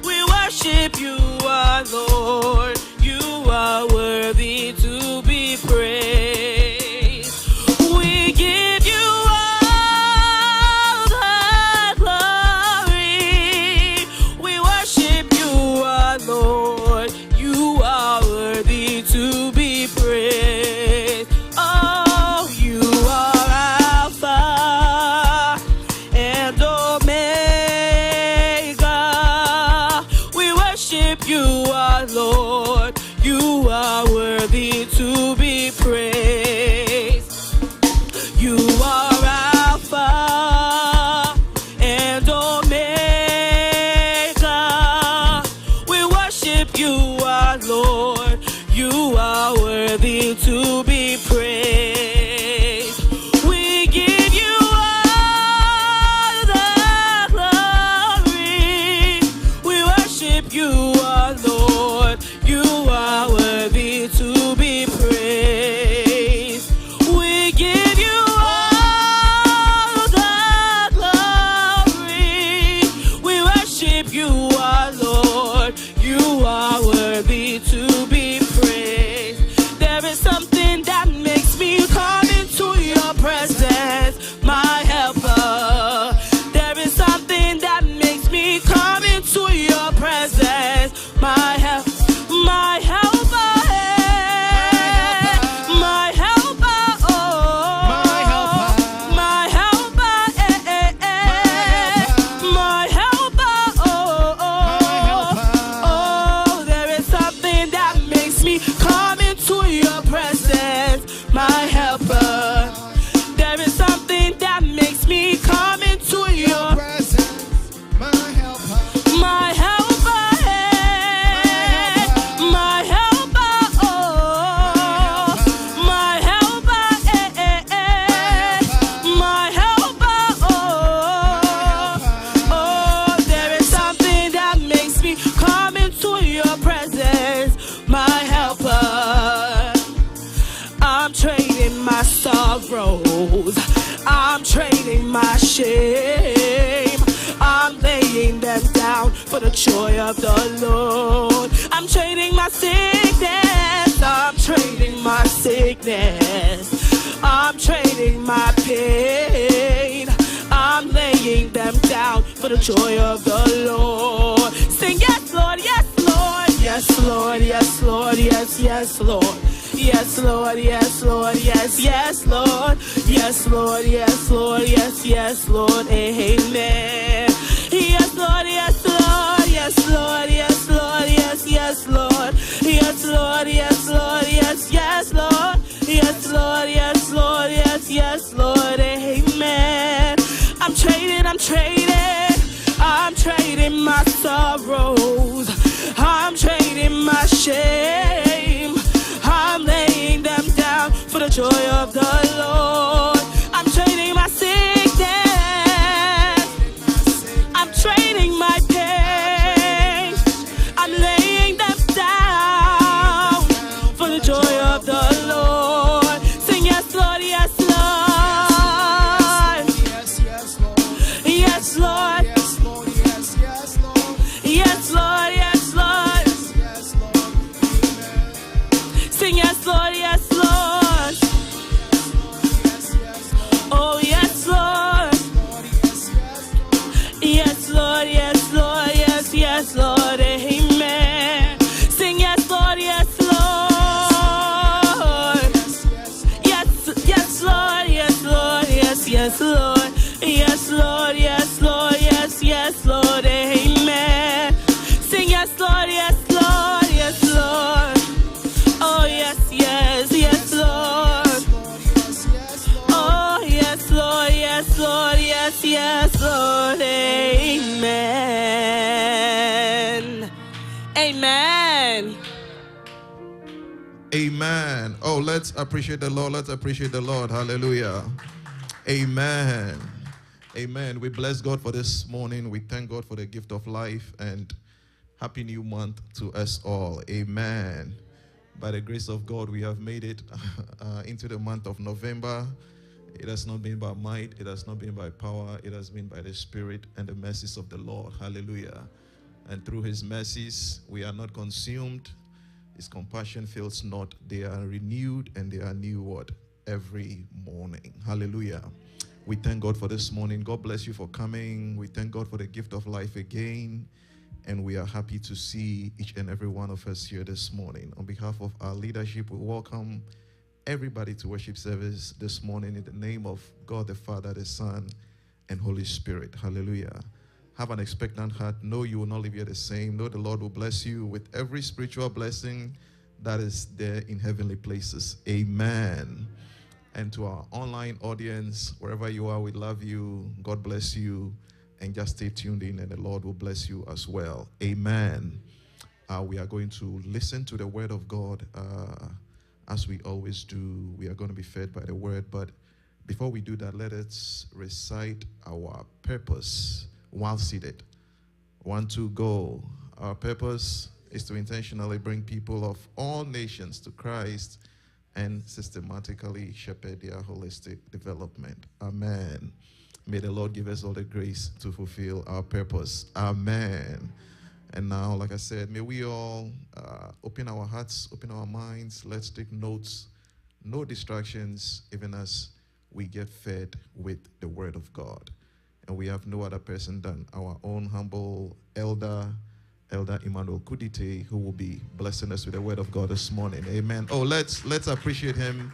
We worship you, our shame. I'm laying them down for the joy of the Lord. I'm trading my sickness. I'm trading my sickness. I'm trading my pain. I'm laying them down for the joy of the Lord. Sing yes, Lord, yes, Lord. Yes, Lord, yes, Lord, yes, yes, Lord. Yes, Lord, yes, Lord, yes, yes, Lord. Yes, Lord, yes, Lord, yes, yes, Lord. Amen. Yes, Lord, yes, Lord, yes, Lord, yes, Lord, yes, yes, Lord. Yes, Lord, yes, Lord, yes, yes, Lord. Yes, Lord, yes, Lord, yes, yes, Lord. Amen. I'm trading my sorrows. I'm trading my shame. I'm laying them down for the joy of the Lord. I'm trading my sickness. I'm trading my pain. I'm laying them down for the joy of the Lord. Sing yes, Lord, yes, Lord. Yes, Lord. Yes, Lord, yes, Lord. Sing yes, Lord, yes, Lord. Oh, yes, Lord. Yes, Lord, yes, Lord, yes, yes, Lord. Amen. Sing yes, Lord, yes, Lord. Yes, yes, Lord, yes, Lord, yes, yes, Lord. Yes, Lord, yes, Lord, yes, yes, Lord. Amen. Sing yes, Lord, yes, Lord, yes, Lord. Oh, yes, yes, yes, Lord. Oh, yes, Lord, yes, Lord, yes, yes, Lord. Amen. Amen. Amen. Oh, let's appreciate the Lord. Let's appreciate the Lord. Hallelujah. Amen. Amen. We bless God for this morning. We thank God for the gift of life and happy new month to us all. Amen. By the grace of God, we have made it into the month of November. It has not been by might. It has not been by power. It has been by the Spirit and the mercies of the Lord. Hallelujah. And through his mercies, we are not consumed. His compassion fails not. They are renewed and they are new what? Every morning. Hallelujah. We thank God for this morning. God bless you for coming. We thank God for the gift of life again. And we are happy to see each and every one of us here this morning. On behalf of our leadership, we welcome everybody to worship service this morning in the name of God the Father, the Son, and Holy Spirit. Hallelujah. Have an expectant heart. Know you will not leave here the same. Know the Lord will bless you with every spiritual blessing that is there in heavenly places. Amen. And to our online audience, wherever you are, we love you. God bless you. And just stay tuned in, and the Lord will bless you as well. Amen. We are going to listen to the word of God as we always do. We are going to be fed by the word. But before we do that, let us recite our purpose while seated. 1, 2, go. Our purpose is to intentionally bring people of all nations to Christ and systematically shepherd their holistic development. Amen. May the Lord give us all the grace to fulfill our purpose. Amen. And now, like I said, may we all open our hearts, open our minds. Let's take notes. No distractions, even as we get fed with the word of God. And we have no other person than our own humble Elder Emmanuel Kudite, who will be blessing us with the word of God this morning. Amen. Oh, let's appreciate him.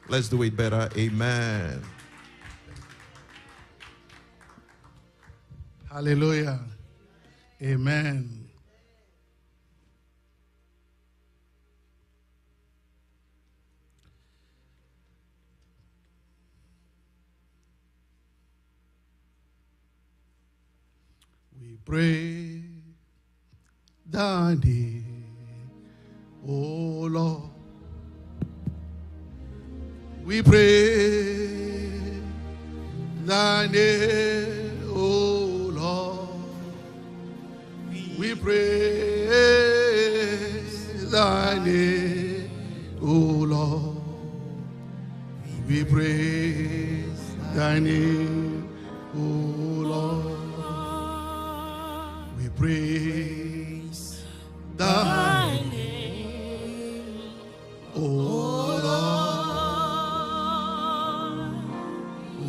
Let's do it better. Amen. Hallelujah. Amen. We pray thy name, O Lord. We pray thy name, O Lord. We praise thy name, O Lord. We praise thy name, Lord. We praise thy name, O Lord.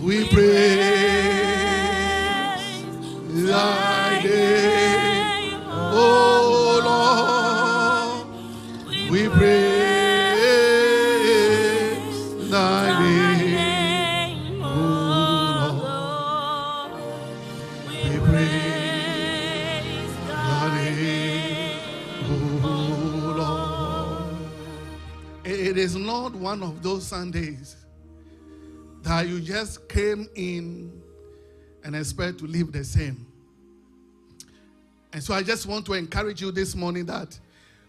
We praise thy name, O Lord. We praise thy name, O Lord. We praise thy name, O Lord. It is not one of those Sundays that you just came in and expect to live the same. And so I just want to encourage you this morning that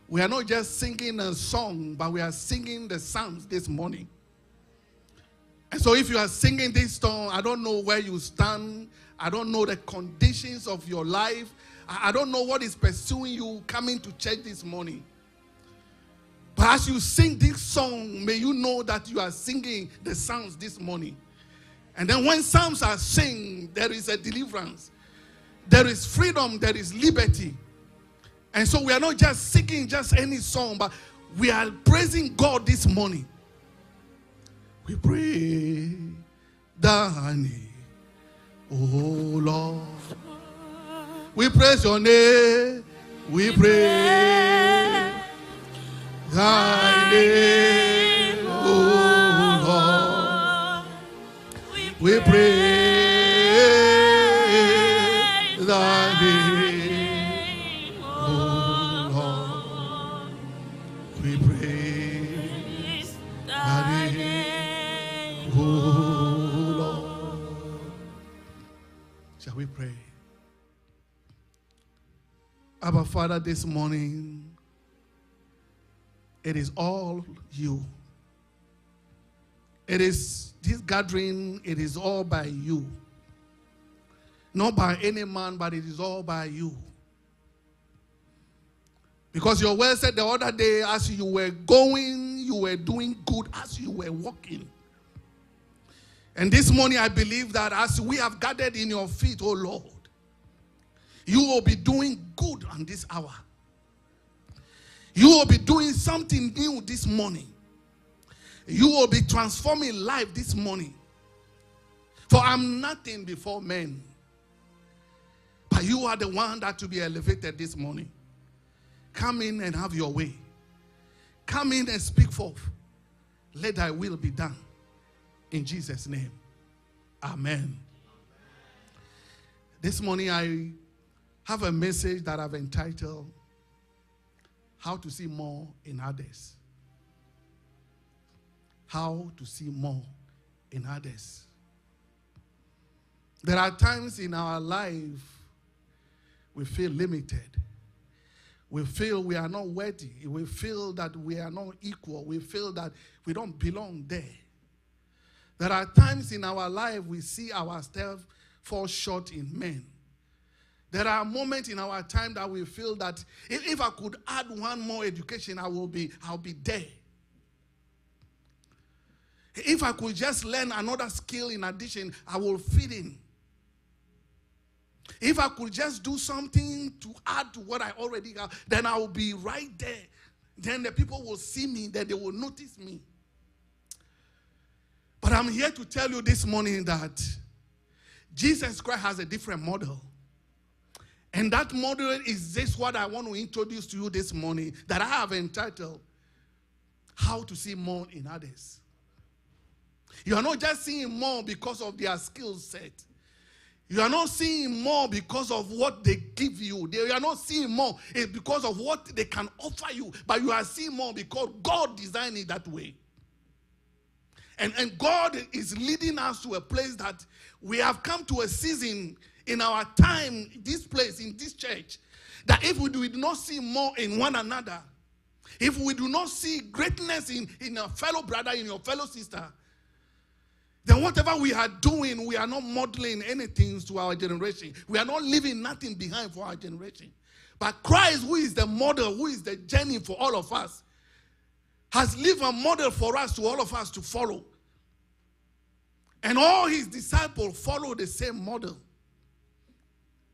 we are not just singing a song, but we are singing the Psalms this morning. And so if you are singing this song, I don't know where you stand. I don't know the conditions of your life. I don't know what is pursuing you coming to church this morning. But as you sing this song, may you know that you are singing the Psalms this morning. And then when Psalms are sung, there is a deliverance. There is freedom. There is liberty. And so we are not just singing just any song, but we are praising God this morning. We pray thy name, O Lord. We praise your name. We pray thy name, O Lord. We pray thy name, O Lord. We praise thy name, O Lord. Shall we pray? Abba Father, this morning, it is all you. It is this gathering, it is all by you. Not by any man, but it is all by you. Because your word said the other day, as you were going, you were doing good as you were walking. And this morning, I believe that as we have gathered in your feet, oh Lord, you will be doing good on this hour. You will be doing something new this morning. You will be transforming life this morning. For I'm nothing before men. But you are the one that will be elevated this morning. Come in and have your way. Come in and speak forth. Let thy will be done. In Jesus' name. Amen. This morning I have a message that I've entitled, How to See More in Others. How to see more in others. There are times in our life we feel limited. We feel we are not worthy. We feel that we are not equal. We feel that we don't belong there. There are times in our life we see ourselves fall short in men. There are moments in our time that we feel that if I could add one more education, I'll be there. If I could just learn another skill in addition, I will fit in. If I could just do something to add to what I already have, then I will be right there. Then the people will see me, then they will notice me. But I'm here to tell you this morning that Jesus Christ has a different model. And that model is this what I want to introduce to you this morning that I have entitled, How to See More in Others. You are not just seeing more because of their skill set. You are not seeing more because of what they give you. You are not seeing more because of what they can offer you. But you are seeing more because God designed it that way. And God is leading us to a place that we have come to a season in our time, this place, in this church, that if we do not see more in one another, if we do not see greatness in a fellow brother, in your fellow sister, then whatever we are doing, we are not modeling anything to our generation. We are not leaving nothing behind for our generation. But Christ, who is the model, who is the journey for all of us, has lived a model for us, to all of us to follow. And all his disciples follow the same model.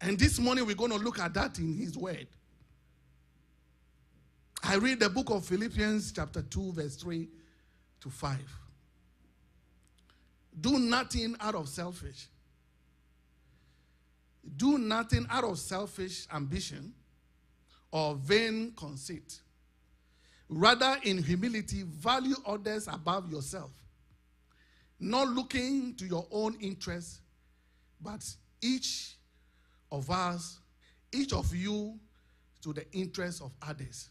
And this morning we're going to look at that in his word. I read the book of Philippians chapter 2 verse 3 to 5. Do nothing out of selfish. Do nothing out of selfish ambition or vain conceit. Rather, in humility, value others above yourself, not looking to your own interests, but each of you, to the interests of others.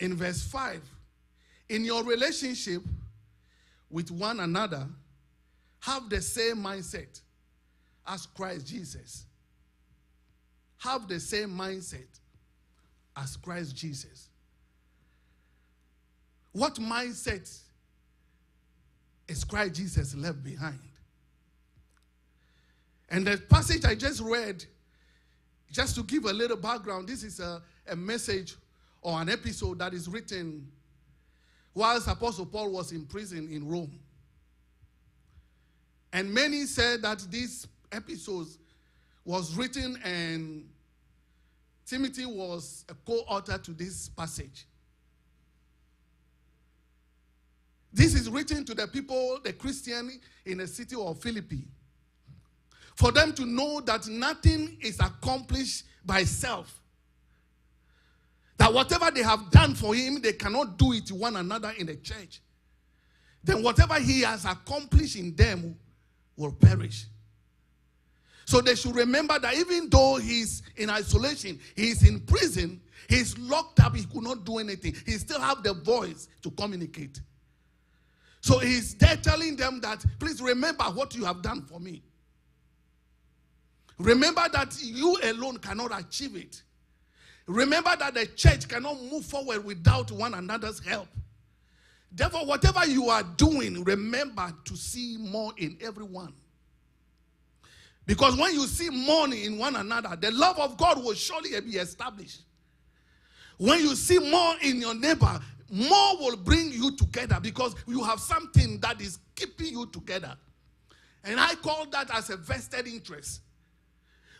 In verse 5, in your relationship with one another, have the same mindset as Christ Jesus. Have the same mindset as Christ Jesus. What mindset is Christ Jesus left behind? And the passage I just read, just to give a little background, this is a message or an episode that is written whilst Apostle Paul was in prison in Rome. And many said that this episode was written and Timothy was a co-author to this passage. This is written to the people, the Christian in the city of Philippi, for them to know that nothing is accomplished by self. That whatever they have done for him, they cannot do it to one another in the church. Then whatever he has accomplished in them will perish. So they should remember that even though he's in isolation, he's in prison, he's locked up, he could not do anything. He still have the voice to communicate. So he's there telling them that, please remember what you have done for me. Remember that you alone cannot achieve it. Remember that the church cannot move forward without one another's help. Therefore, whatever you are doing, remember to see more in everyone. Because when you see more in one another, the love of God will surely be established. When you see more in your neighbor, more will bring you together because you have something that is keeping you together. And I call that as a vested interest.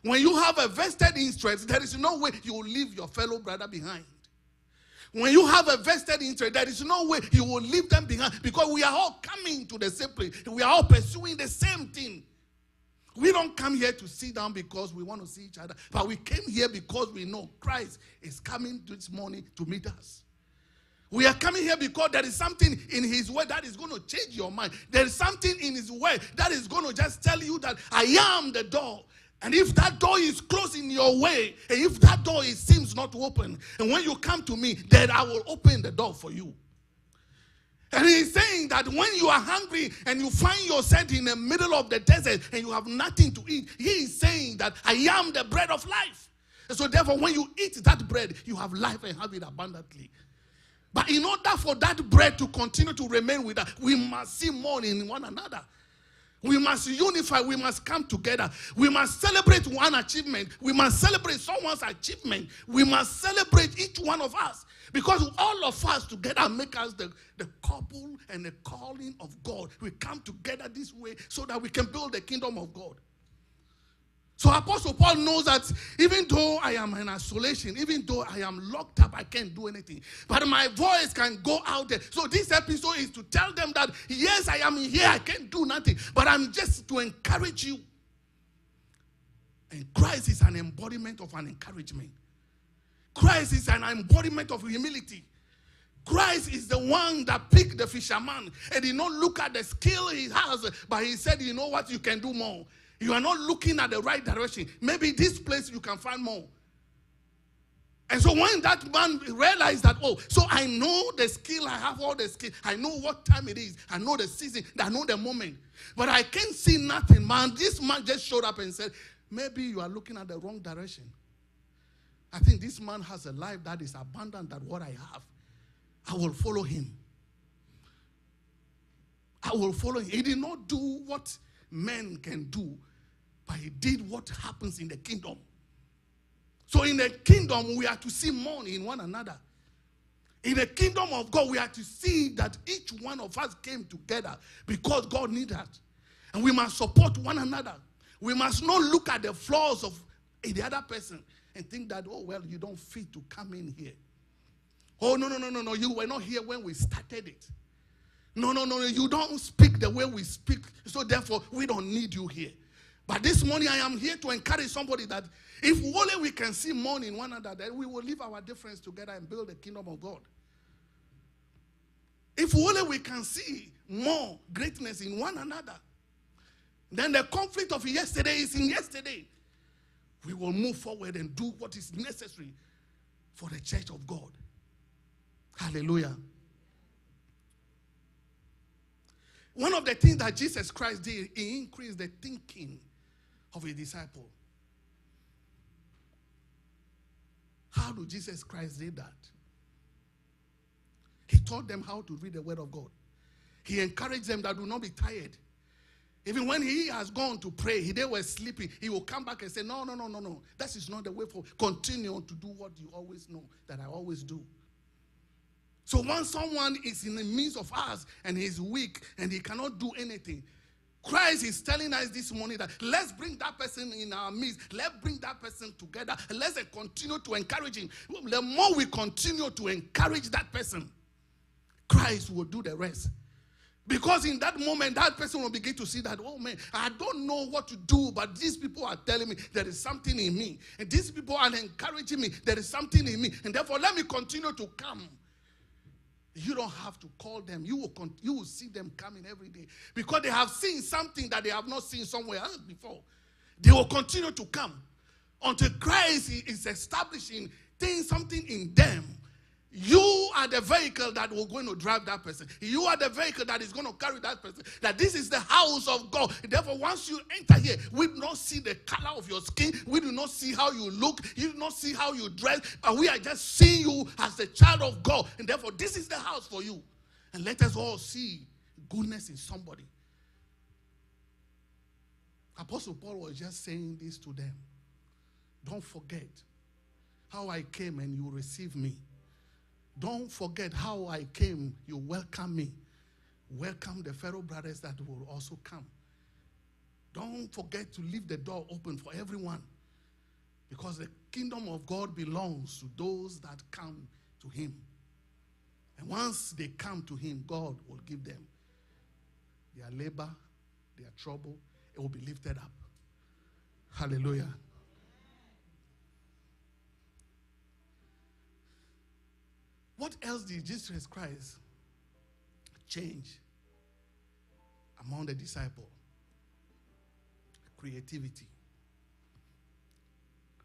When you have a vested interest, there is no way you will leave your fellow brother behind. When you have a vested interest, there is no way you will leave them behind because we are all coming to the same place. We are all pursuing the same thing. We don't come here to sit down because we want to see each other, but we came here because we know Christ is coming this morning to meet us. We are coming here because there is something in his word that is going to change your mind. There is something in his word that is going to just tell you that I am the door. And if that door is closed in your way, and if that door seems not open, and when you come to me, then I will open the door for you. And he's saying that when you are hungry and you find yourself in the middle of the desert and you have nothing to eat, he is saying that I am the bread of life. And so therefore, when you eat that bread, you have life and have it abundantly. But in order for that bread to continue to remain with us, we must see more in one another. We must unify. We must come together. We must celebrate one achievement. We must celebrate someone's achievement. We must celebrate each one of us. Because all of us together make us the couple and the calling of God. We come together this way so that we can build the kingdom of God. So Apostle Paul knows that even though I am in isolation, even though I am locked up, I can't do anything. But my voice can go out there. So this episode is to tell them that, yes, I am here, I can't do nothing. But I'm just to encourage you. And Christ is an embodiment of an encouragement. Christ is an embodiment of humility. Christ is the one that picked the fisherman and did not look at the skill he has, but he said, you know what, you can do more. You are not looking at the right direction. Maybe this place you can find more. And so when that man realized that, oh, so I know the skill, I have all the skill. I know what time it is. I know the season. I know the moment. But I can't see nothing, man. This man just showed up and said, maybe you are looking at the wrong direction. I think this man has a life that is abundant than what I have. I will follow him. I will follow him. He did not do what men can do, but he did what happens in the kingdom. So in the kingdom, we are to see more in one another. In the kingdom of God, we are to see that each one of us came together because God needs us. And we must support one another. We must not look at the flaws of the other person and think that, oh, well, you don't fit to come in here. Oh, no, you were not here when we started it. No, you don't speak the way we speak, so therefore we don't need you here. But this morning I am here to encourage somebody that if only we can see more in one another, then we will leave our difference together and build the kingdom of God. If only we can see more greatness in one another, then the conflict of yesterday is in yesterday. We will move forward and do what is necessary for the church of God. Hallelujah. One of the things that Jesus Christ did, he increased the thinking of a disciple. How do Jesus Christ do that? He taught them how to read the word of God. He encouraged them that do not be tired. Even when he has gone to pray, they were sleeping, he will come back and say, no. That is not the way for. Continue to do what you always know that I always do. So once someone is in the midst of us and he's weak and he cannot do anything, Christ is telling us this morning that let's bring that person in our midst. Let's bring that person together. And let's continue to encourage him. The more we continue to encourage that person, Christ will do the rest. Because in that moment, that person will begin to see that, oh man, I don't know what to do, but these people are telling me there is something in me. And these people are encouraging me, there is something in me. And therefore, let me continue to come. You don't have to call them. You will see them coming every day. Because they have seen something that they have not seen somewhere else before. They will continue to come until Christ is establishing something in them. You are the vehicle that will going to drive that person. You are the vehicle that is going to carry that person. That this is the house of God. Therefore, once you enter here, we do not see the color of your skin. We do not see how you look. You do not see how you dress. But we are just seeing you as the child of God. And therefore, this is the house for you. And let us all see goodness in somebody. Apostle Paul was just saying this to them. Don't forget how I came and you received me. Don't forget how I came, you welcome me. Welcome the fellow brothers that will also come. Don't forget to leave the door open for everyone. Because the kingdom of God belongs to those that come to him. And once they come to him, God will give them their labor, their trouble. It will be lifted up. Hallelujah. What else did Jesus Christ change among the disciples? Creativity.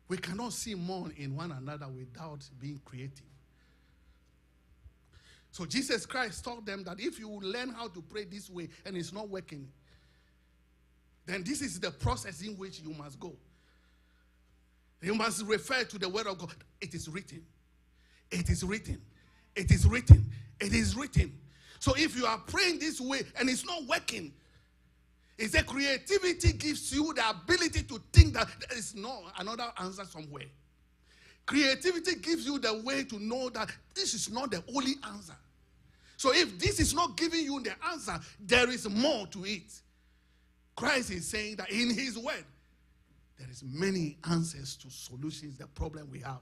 We cannot see more in one another without being creative. So Jesus Christ taught them that if you learn how to pray this way and it's not working, then this is the process in which you must go. You must refer to the word of God. It is written. It is written. It is written. It is written. So if you are praying this way and it's not working, it's a creativity gives you the ability to think that there is no another answer somewhere. Creativity gives you the way to know that this is not the only answer. So if this is not giving you the answer, there is more to it. Christ is saying that in his word, there is many answers to solutions, the problem we have.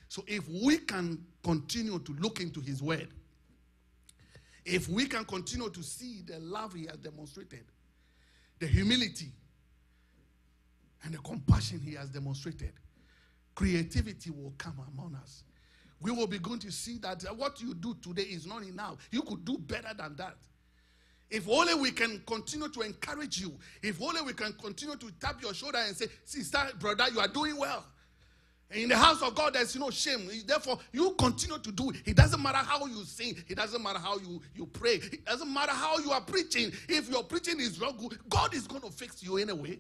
So if we can continue to look into his word, if we can continue to see the love he has demonstrated, the humility and the compassion he has demonstrated, creativity will come among us. We will begin to see that what you do today is not enough. You could do better than that. If only we can continue to encourage you, if only we can continue to tap your shoulder and say, sister, brother, you are doing well. In the house of God, there's no shame. Therefore, you continue to do it. It doesn't matter how you sing. It doesn't matter how you pray. It doesn't matter how you are preaching. If your preaching is not good, God is going to fix you anyway.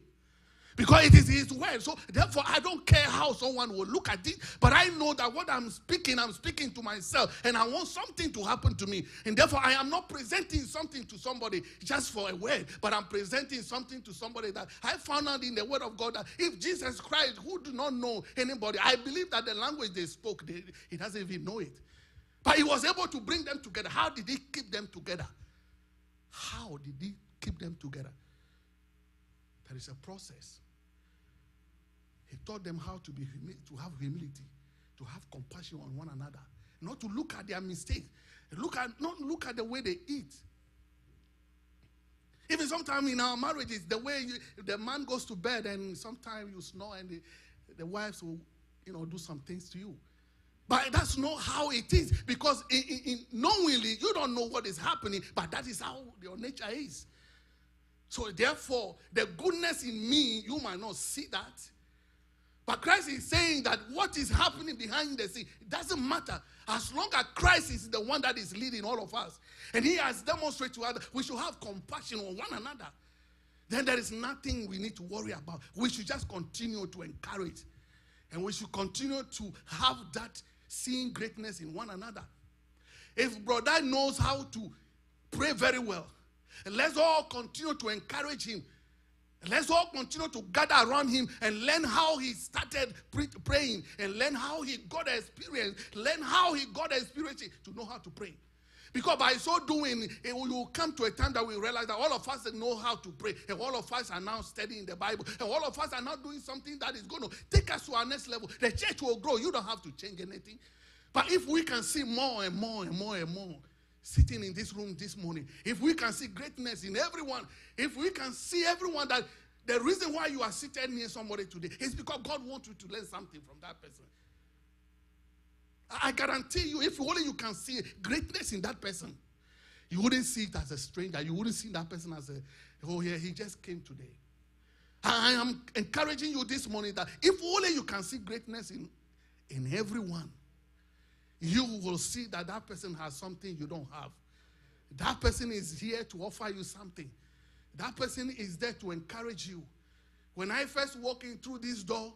Because it is his word. So, therefore, I don't care how someone will look at it. But I know that what I'm speaking to myself. And I want something to happen to me. And therefore, I am not presenting something to somebody just for a word. But I'm presenting something to somebody that I found out in the word of God that if Jesus Christ, who do not know anybody, I believe that the language they spoke, he doesn't even know it. But he was able to bring them together. How did he keep them together? How did he keep them together? There is a process. He taught them how to have humility, to have compassion on one another, not to look at their mistakes, not look at the way they eat. Even sometimes in our marriages, the way the man goes to bed and sometimes you snore and the wives will, do some things to you. But that's not how it is, because knowingly you don't know what is happening, but that is how your nature is. So therefore, the goodness in me, you might not see that. But Christ is saying that what is happening behind the scene, it doesn't matter. As long as Christ is the one that is leading all of us, and he has demonstrated to others, we should have compassion on one another. Then there is nothing we need to worry about. We should just continue to encourage. And we should continue to have that seeing greatness in one another. If brother knows how to pray very well, let's all continue to encourage him. Let's all continue to gather around him and learn how he started praying, and learn how he got the experience, to know how to pray. Because by so doing, we will come to a time that we realize that all of us know how to pray, and all of us are now studying the Bible, and all of us are now doing something that is going to take us to our next level. The church will grow. You don't have to change anything. But if we can see more and more and more and more sitting in this room this morning, if we can see greatness in everyone, if we can see everyone, that the reason why you are seated near somebody today is because God wants you to learn something from that person. I guarantee you, if only you can see greatness in that person, you wouldn't see it as a stranger. You wouldn't see that person as he just came today. I am encouraging you this morning that if only you can see greatness in everyone, you will see that that person has something you don't have. That person is here to offer you something. That person is there to encourage you. When I first walk in through this door,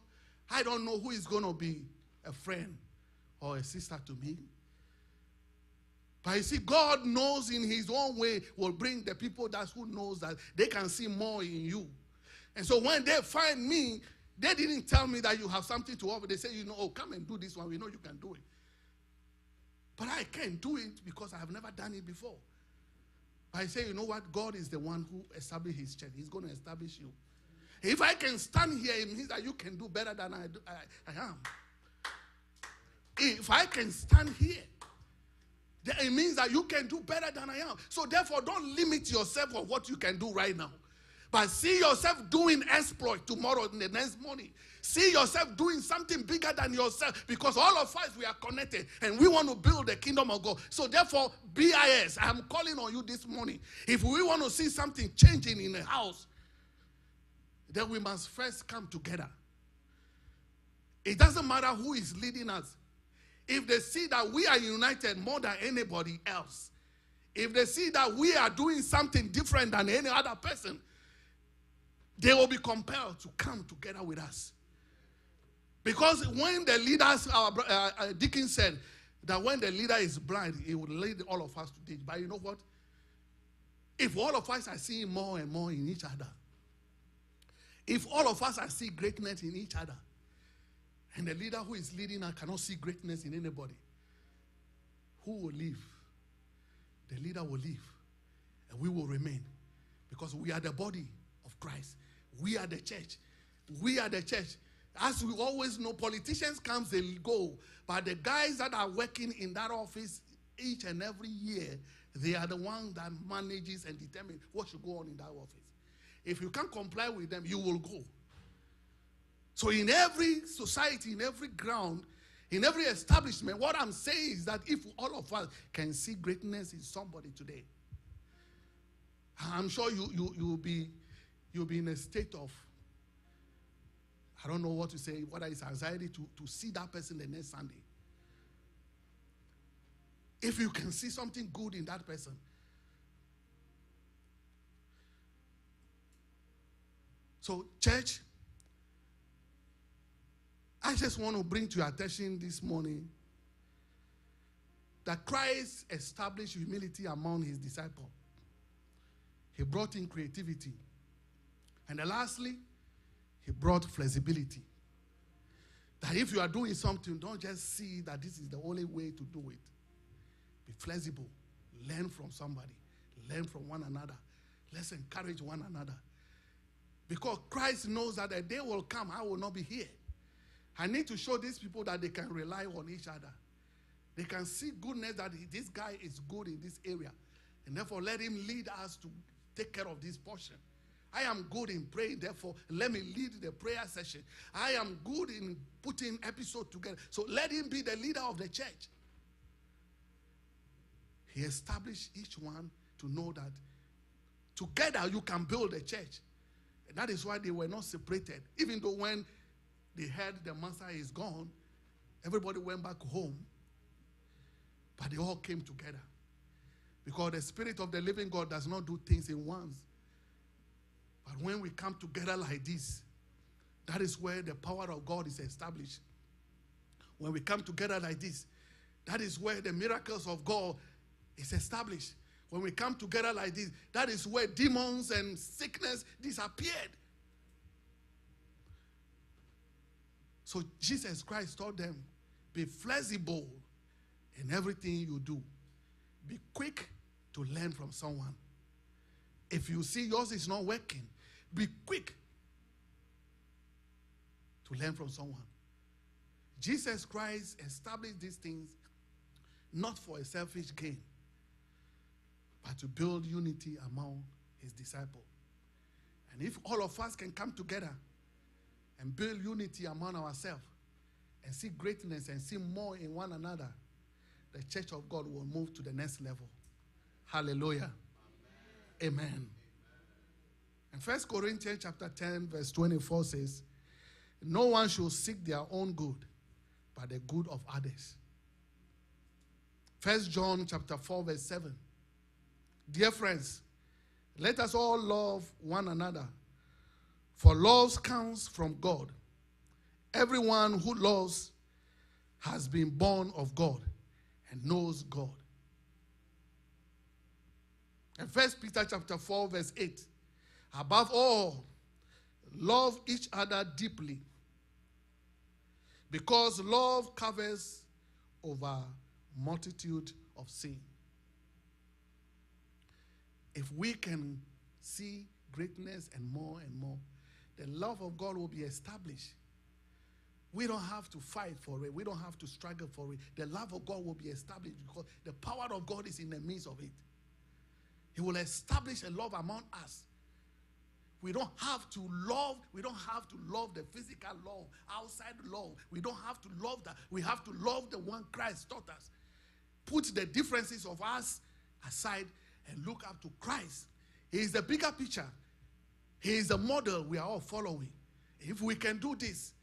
I don't know who is going to be a friend or a sister to me. But you see, God knows in his own way will bring the people who knows that they can see more in you. And so when they find me, they didn't tell me that you have something to offer. They say, come and do this one. We know you can do it. But I can't do it because I have never done it before. I say, you know what? God is the one who established his church. He's going to establish you. If I can stand here, it means that you can do better than I am. If I can stand here, it means that you can do better than I am. So therefore, don't limit yourself on what you can do right now. But see yourself doing exploit tomorrow and the next morning. See yourself doing something bigger than yourself, because all of us, we are connected and we want to build the kingdom of God. So therefore, BIS, I'm calling on you this morning. If we want to see something changing in the house, then we must first come together. It doesn't matter who is leading us. If they see that we are united more than anybody else, if they see that we are doing something different than any other person, they will be compelled to come together with us. Because when the leaders, Deacon said that when the leader is blind, he will lead all of us to teach. But you know what? If all of us are seeing more and more in each other, if all of us are seeing greatness in each other, and the leader who is leading us cannot see greatness in anybody, who will leave? The leader will leave, and we will remain, because we are the body of Christ. We are the church. We are the church. As we always know, politicians come, they go, but the guys that are working in that office each and every year, they are the ones that manages and determine what should go on in that office. If you can't comply with them, you will go. So in every society, in every ground, in every establishment, what I'm saying is that if all of us can see greatness in somebody today, I'm sure you'll be in a state of, I don't know what to say, whether it's anxiety to see that person the next Sunday. If you can see something good in that person. So, church, I just want to bring to your attention this morning that Christ established humility among his disciples. He brought in creativity. And then lastly, he brought flexibility. That if you are doing something, don't just see that this is the only way to do it. Be flexible. Learn from somebody. Learn from one another. Let's encourage one another. Because Christ knows that a day will come, I will not be here. I need to show these people that they can rely on each other. They can see goodness, that this guy is good in this area. And therefore, let him lead us to take care of this portion. I am good in praying, therefore, let me lead the prayer session. I am good in putting episodes together. So let him be the leader of the church. He established each one to know that together you can build a church. And that is why they were not separated. Even though when they heard the master is gone, everybody went back home. But they all came together. Because the Spirit of the living God does not do things in once. But when we come together like this, that is where the power of God is established. When we come together like this, that is where the miracles of God is established. When we come together like this, that is where demons and sickness disappeared. So Jesus Christ told them, be flexible in everything you do. Be quick to learn from someone. If you see yours is not working, be quick to learn from someone. Jesus Christ established these things not for a selfish gain, but to build unity among his disciples. And if all of us can come together and build unity among ourselves and see greatness and see more in one another, the church of God will move to the next level. Hallelujah. Amen. Amen. And 1 Corinthians chapter 10 verse 24 says, no one should seek their own good, but the good of others. 1 John chapter 4 verse 7. Dear friends, let us all love one another, for love comes from God. Everyone who loves has been born of God and knows God. And 1 Peter chapter 4 verse 8. Above all, love each other deeply, because love covers over multitude of sin. If we can see greatness and more, the love of God will be established. We don't have to fight for it. We don't have to struggle for it. The love of God will be established because the power of God is in the midst of it. He will establish a love among us. We don't have to love. We don't have to love the physical love, outside love. We don't have to love that. We have to love the one Christ taught us. Put the differences of us aside and look up to Christ. He is the bigger picture. He is the model we are all following. If we can do this,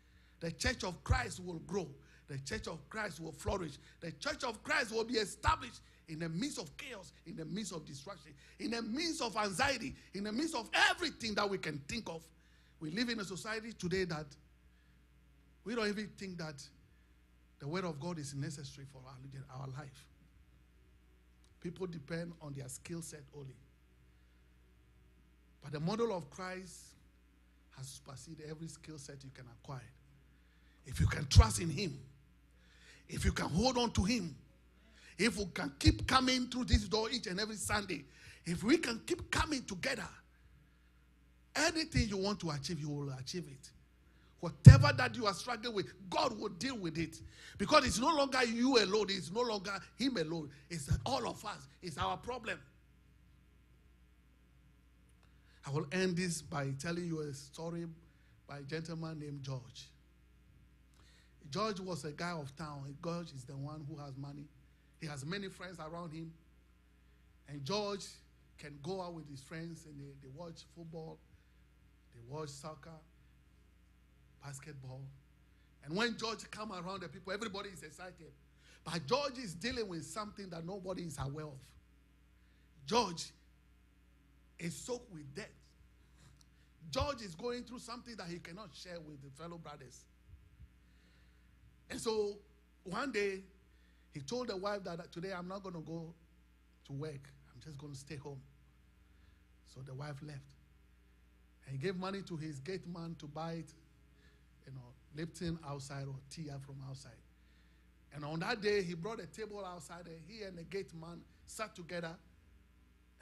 the church of Christ will grow. The church of Christ will flourish. The church of Christ will be established in the midst of chaos, in the midst of destruction, in the midst of anxiety, in the midst of everything that we can think of. We live in a society today that we don't even think that the word of God is necessary for our life. People depend on their skill set only. But the model of Christ has superseded every skill set you can acquire. If you can trust in him, if you can hold on to him, if we can keep coming through this door each and every Sunday, if we can keep coming together, anything you want to achieve, you will achieve it. Whatever that you are struggling with, God will deal with it. Because it's no longer you alone, it's no longer him alone. It's all of us. It's our problem. I will end this by telling you a story by a gentleman named George. George was a guy of town. George is the one who has money. He has many friends around him. And George can go out with his friends and they watch football, they watch soccer, basketball. And when George comes around the people, everybody is excited. But George is dealing with something that nobody is aware of. George is soaked with debt. George is going through something that he cannot share with the fellow brothers. And so one day, he told the wife that today I'm not going to go to work. I'm just going to stay home. So the wife left. And he gave money to his gate man to buy it, Lipton outside or tea from outside. And on that day, he brought a table outside and he and the gate man sat together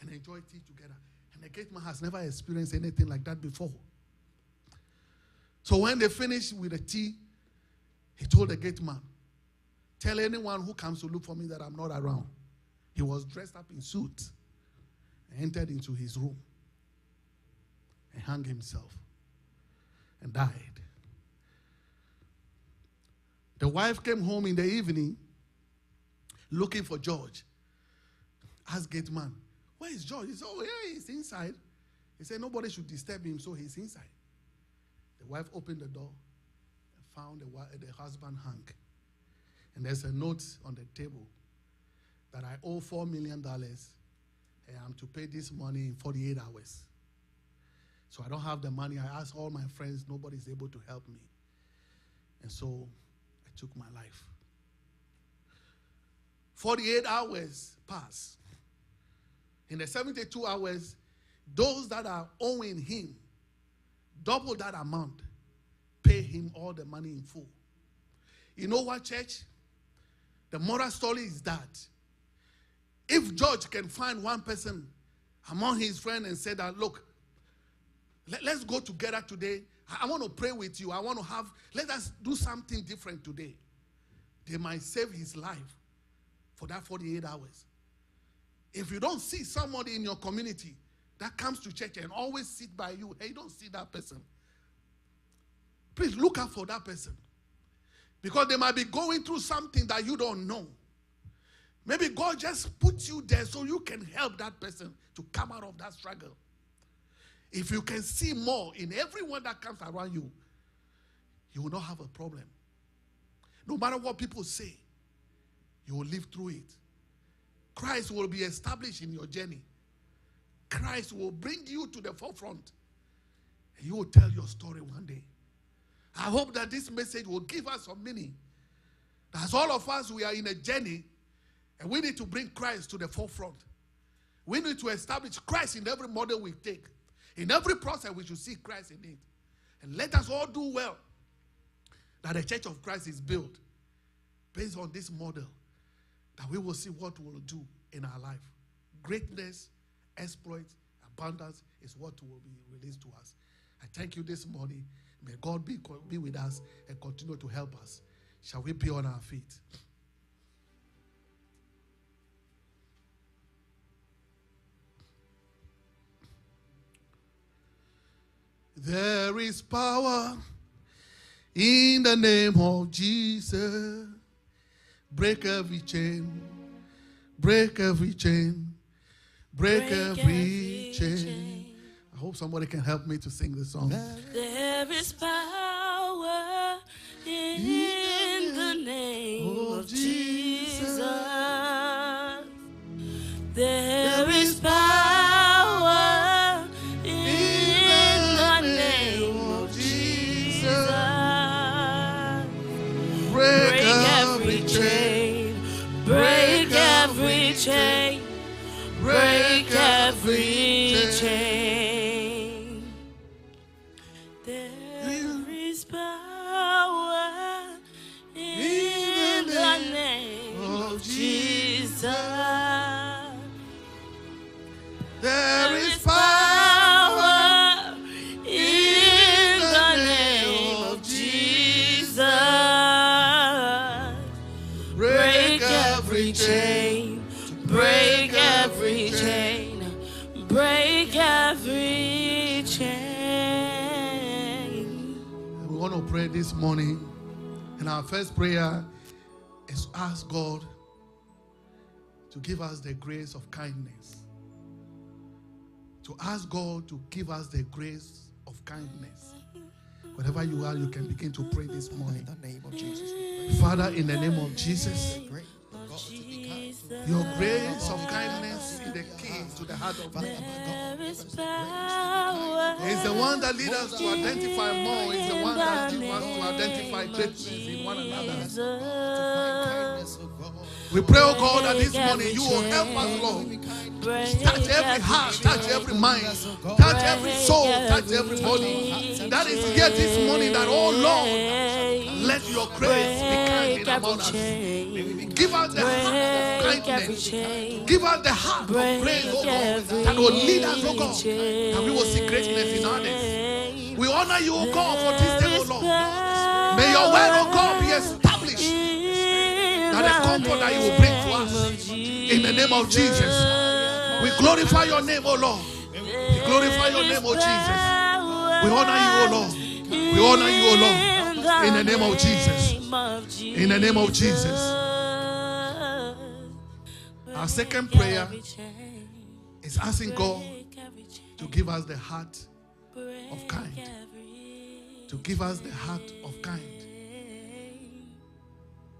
and enjoyed tea together. And the gate man has never experienced anything like that before. So when they finished with the tea, he told the gate man, tell anyone who comes to look for me that I'm not around. He was dressed up in suit and entered into his room and hung himself and died. The wife came home in the evening looking for George. Asked gate man, where is George? He said, oh, yeah, he's inside. He said, nobody should disturb him, so he's inside. The wife opened the door and found the husband hung. And there's a note on the table that I owe $4 million and I'm to pay this money in 48 hours. So I don't have the money. I asked all my friends, nobody's able to help me. And so I took my life. 48 hours pass. In the 72 hours, those that are owing him double that amount, pay him all the money in full. You know what, church? The moral story is that if George can find one person among his friends and say that, look, let's go together today. I want to pray with you. Let us do something different today. They might save his life for that 48 hours. If you don't see somebody in your community that comes to church and always sit by you, hey, you don't see that person, please look out for that person. Because they might be going through something that you don't know. Maybe God just puts you there so you can help that person to come out of that struggle. If you can see more in everyone that comes around you, you will not have a problem. No matter what people say, you will live through it. Christ will be established in your journey. Christ will bring you to the forefront. And you will tell your story one day. I hope that this message will give us some meaning. As all of us, we are in a journey, and we need to bring Christ to the forefront. We need to establish Christ in every model we take. In every process, we should see Christ in it. And let us all do well that the church of Christ is built based on this model, that we will see what we will do in our life. Greatness, exploits, abundance is what will be released to us. I thank you this morning. May God be with us and continue to help us. Shall we be on our feet? There is power in the name of Jesus. Break every chain. Break every chain. Break every chain. I hope somebody can help me to sing this song. There is power in the name of Jesus. There is power in the name of Jesus. Break every chain. Break every chain. Break every chain. There is power in the name of Jesus. There is power in the name of Jesus. Break every chain. Break every chain. Break every chain. We want to pray this morning. And our first prayer is to ask God to give us the grace of kindness. To ask God to give us the grace of kindness. Wherever you are, you can begin to pray this morning. In the name of Jesus, we Father, in the name of Jesus, pray. God to be kind. your grace of kindness is the key to the heart of man. There is power. It's the one that leads us to identify more. It's the one that leads us to identify greatness in one another. Kindness of God. We pray, oh God, that this morning you will help us, Lord, Touch every heart, touch every mind, touch every soul, touch every body. That is here this morning that, oh Lord, let your grace be kind in among us. Give us the heart of kindness. Give us the heart of grace, oh God, that will lead us, oh God, that we will see greatness in others. We honor you, oh God, for this day, oh Lord. May your word, oh God, be established. That the comfort that you will bring to us, in the name of Jesus. We glorify your name, oh Lord. We glorify your name, oh Jesus. We honor you, oh Lord. We honor you, oh Lord. In the name of Jesus. In the name of Jesus. Our second prayer is asking God to give us the heart of kind. To give us the heart of kind.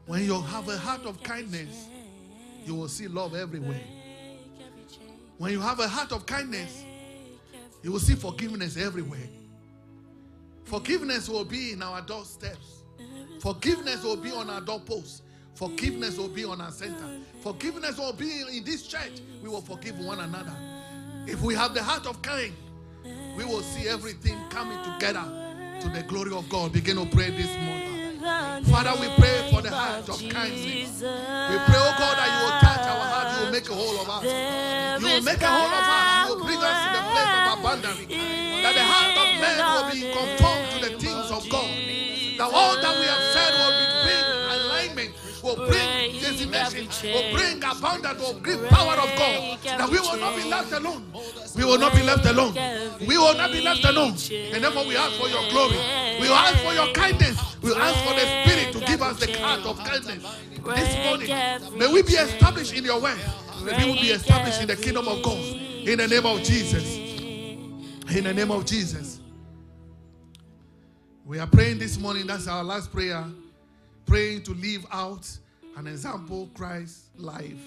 When you have a heart of kindness, you will see love everywhere. When you have a heart of kindness, you will see forgiveness everywhere. Forgiveness will be in our doorsteps. Forgiveness will be on our doorposts. Forgiveness will be on our center. Forgiveness will be in this church. We will forgive one another. If we have the heart of kind, we will see everything coming together to the glory of God. Begin to pray this morning. Father, we pray for the heart of kindness. We pray, oh God, that you will touch our heart. You will make a whole of us. You will make a whole of us. You will bring us to the place of abundance. That the heart of man will be conformed to the things of God. That all that we have said will bring alignment, will bring designation, will bring abundance, will bring power of God. That we will not be left alone. We will not be left alone. We will not be left alone. And therefore we ask for your glory. We will ask for your kindness. We will ask for the Spirit to give us the heart of kindness. This morning, may we be established in your word. May we will be established in the kingdom of God. In the name of Jesus. In the name of Jesus. We are praying this morning. That's our last prayer. Praying to live out an example Christ's life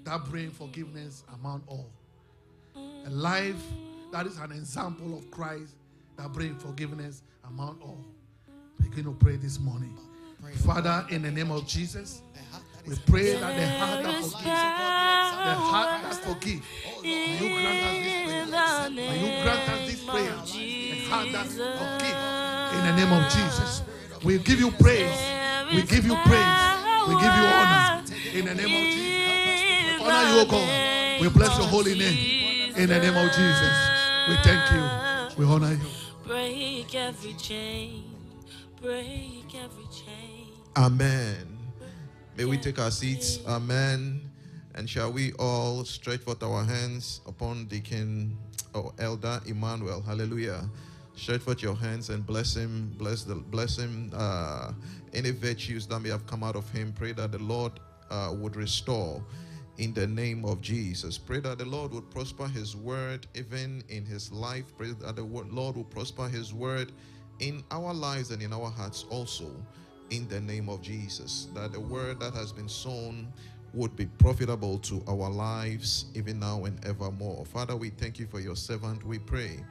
that brings forgiveness among all. A life that is an example of Christ that brings forgiveness among all. Begin to pray this morning. Father, in the name of Jesus, we pray that the heart that forgives, the heart that forgives, may you grant us this prayer. May you grant us this prayer. The heart that forgives, in the name of Jesus. We give you praise. We give you praise. We give you honor. In the name of Jesus. We honor you, O God. We bless your holy name. In the name of Jesus. We thank you. We honor you. Break every chain. Break every chain. Amen. May we take our seats. Amen. And shall we all stretch forth our hands upon Deacon or Elder Emmanuel. Hallelujah. Stretch forth your hands and bless him. Bless him. Any virtues that may have come out of him. Pray that the Lord would restore in the name of Jesus. Pray that the Lord would prosper his word even in his life. Pray that the Lord will prosper his word in our lives and in our hearts also, in the name of Jesus. That the word that has been sown would be profitable to our lives even now and evermore. Father, we thank you for your servant. We pray,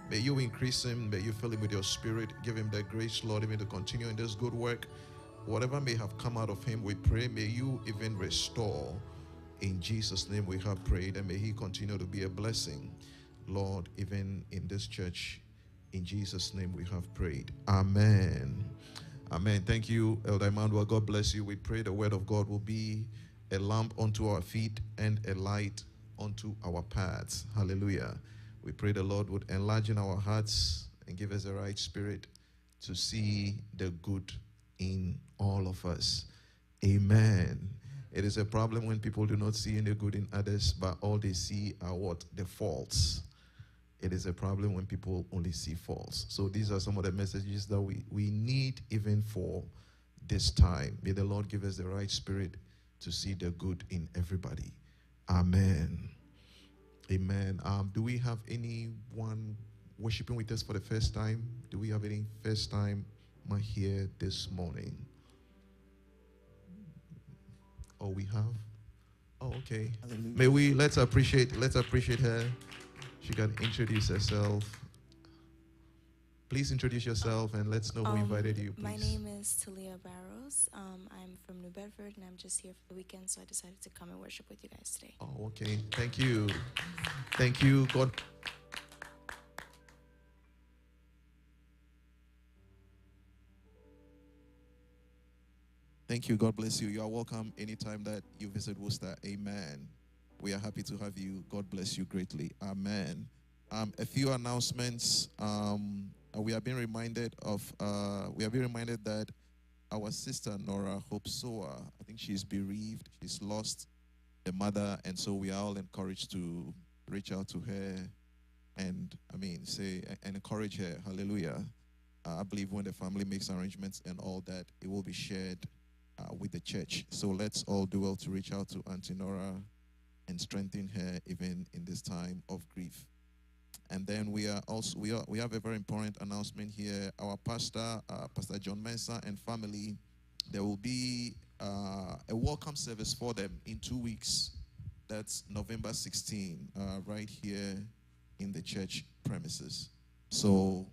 may you increase him, may you fill him with your spirit. Give him the grace, Lord, even to continue in this good work. Whatever may have come out of him, we pray, may you even restore. In Jesus' name we have prayed, and may he continue to be a blessing, Lord, even in this church. In Jesus' name we have prayed. Amen. Amen. Thank you, Elder Emmanuel. God bless you. We pray the word of God will be a lamp unto our feet and a light unto our paths. Hallelujah. We pray the Lord would enlarge in our hearts and give us the right spirit to see the good in all of us. Amen. It is a problem when people do not see any good in others, but all they see are what? The faults. It is a problem when people only see faults. So these are some of the messages that we need even for this time. May the Lord give us the right spirit to see the good in everybody. Amen. Amen. Do we have anyone worshiping with us for the first time? Do we have any first time here this morning? Oh, we have? Oh, okay. Hallelujah. Let's appreciate her. She can introduce herself. Please introduce yourself and let's know who invited you, please. My name is Talia Barros. I'm from New Bedford, and I'm just here for the weekend, so I decided to come and worship with you guys today. Oh, okay. Thank you. Thank you. God. Thank you. God bless you. You are welcome anytime that you visit Worcester. Amen. We are happy to have you. God bless you greatly. Amen. A few announcements. We have been reminded that our sister Nora Hope Soa, I think she's bereaved. She's lost a mother, and so we are all encouraged to reach out to her and say and encourage her. Hallelujah. I believe when the family makes arrangements and all that, it will be shared with the church. So let's all do well to reach out to Auntie Nora and strengthen her even in this time of grief. And then we have a very important announcement here. Our pastor, Pastor John Mensah and family, there will be a welcome service for them in 2 weeks. That's November 16, right here in the church premises. So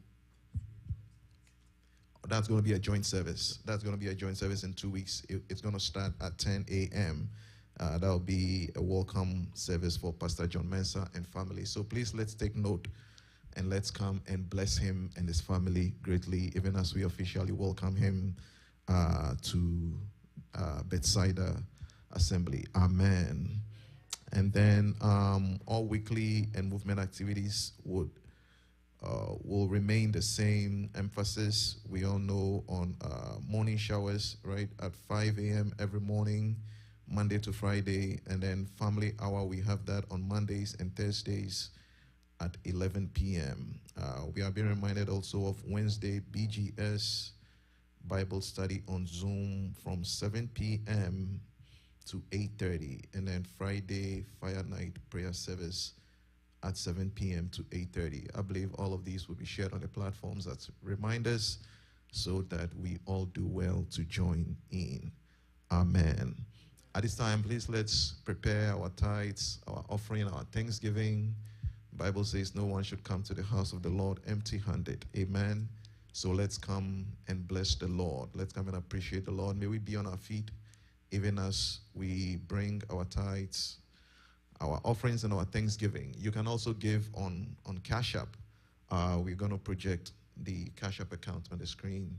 that's going to be a joint service. That's going to be a joint service in 2 weeks. It's going to start at 10 a.m. That will be a welcome service for Pastor John Mensah and family. So please, let's take note and let's come and bless him and his family greatly, even as we officially welcome him to Bethsaida Assembly. Amen. And then all weekly and movement activities will remain the same emphasis. We all know on morning showers, right, at 5 a.m. every morning, Monday to Friday, and then family hour, we have that on Mondays and Thursdays at 11 p.m. We are being reminded also of Wednesday BGS Bible study on Zoom from 7 p.m. to 8:30, and then Friday Fire Night prayer service at 7 p.m. to 8:30. I believe all of these will be shared on the platforms as reminders so that we all do well to join in. Amen. At this time, please let's prepare our tithes, our offering, our thanksgiving. The Bible says no one should come to the house of the Lord empty-handed. Amen. So let's come and bless the Lord. Let's come and appreciate the Lord. May we be on our feet even as we bring our tithes, our offerings, and our thanksgiving. You can also give on Cash App. We're going to project the Cash App account on the screen,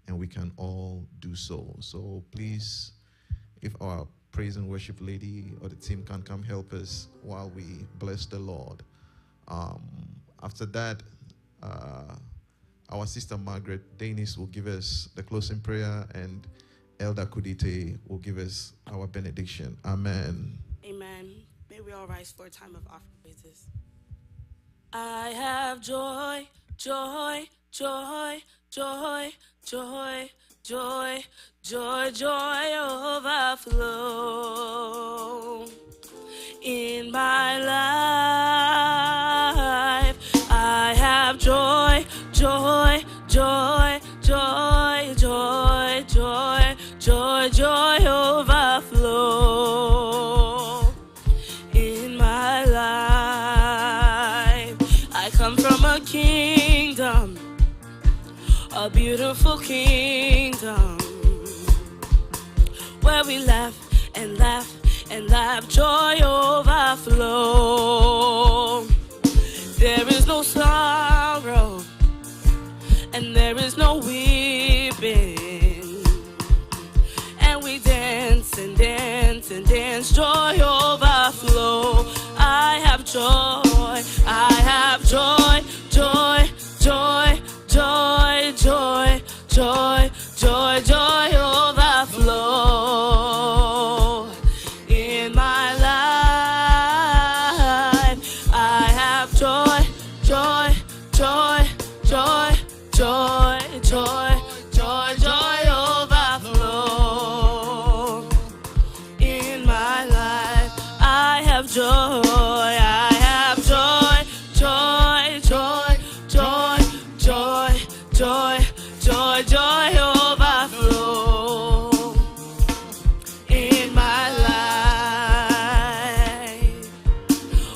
and we can all do so. So please, if our praise and worship lady or the team can come help us while we bless the Lord. After that, our sister Margaret Danis will give us the closing prayer, and Elder Kudite will give us our benediction. Amen. Amen. May we all rise for a time of offering praises. I have joy, joy, joy, joy, joy, joy, joy, joy overflow in my life. I have joy, joy, joy, joy, joy, joy, joy, joy overflow in my life. I come from a kingdom, a beautiful kingdom, where we laugh and laugh and laugh, joy overflow. There is no sorrow and there is no weeping, and we dance and dance and dance, joy overflow. I have joy, I have joy, joy, joy, joy, joy, joy, joy, joy overflow in my life. I have joy, joy, joy, joy, joy, joy, joy, joy overflow in my life. I have joy, I have joy, joy, joy, joy, joy, joy, joy, joy overflow in my life.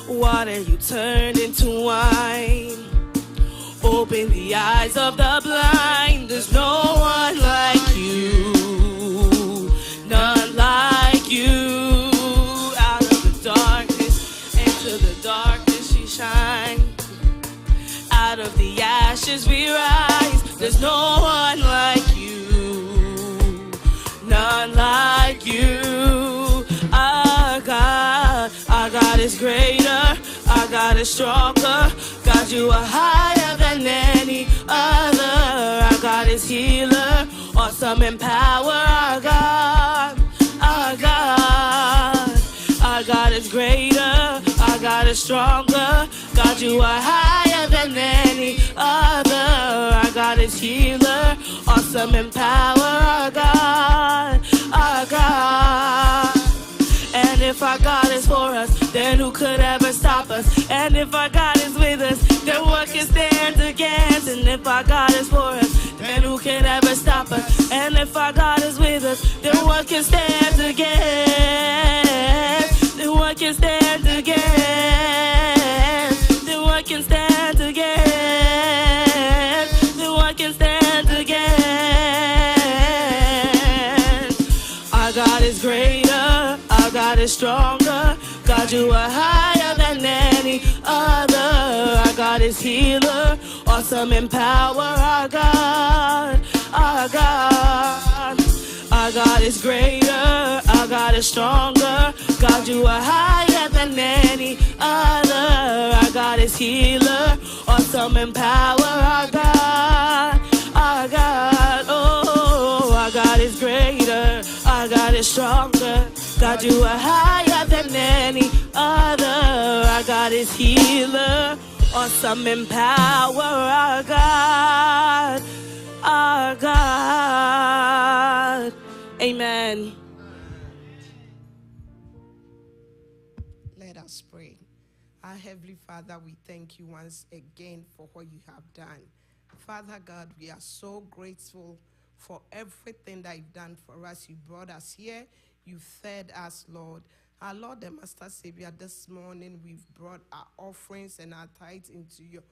Water you turned into wine, Open the eyes of the blind. There's no one like you. None like you. Out of the darkness, into the darkness she shines. Out of the ashes we rise. There's no one like you. None like you. Our God is greater. Our God is stronger. God, you are higher than any other. Our God is healer, awesome in power. Our God, our God. Our God is greater. Our God is stronger. God, you are higher than any other. Our God is healer, awesome in power. Our God, our God. And if our God is for us, then who could ever stop us? And if our God is with us, then what can stand against? And if our God is for us, then who can ever stop us? And if our God is with us, then what can stand against? Then what can stand against? Then what can stand against? Then what can stand against? Our God is greater. Our God is stronger. God, you are higher than any other. Our God is healer, awesome in power. Our God, our God. Our God is greater. Our God is stronger. God, you are higher than any other. Our God is healer, awesome in power. Our God, our God. Oh, our God is greater. Our God is stronger. God, you are higher than any other. Our God is healer, awesome in power. Our God, our God. Amen. Let us pray. Our Heavenly Father, we thank you once again for what you have done. Father God, we are so grateful for everything that you've done for us. You brought us here. You fed us, Lord. Our Lord and Master Savior, this morning we've brought our offerings and our tithes into your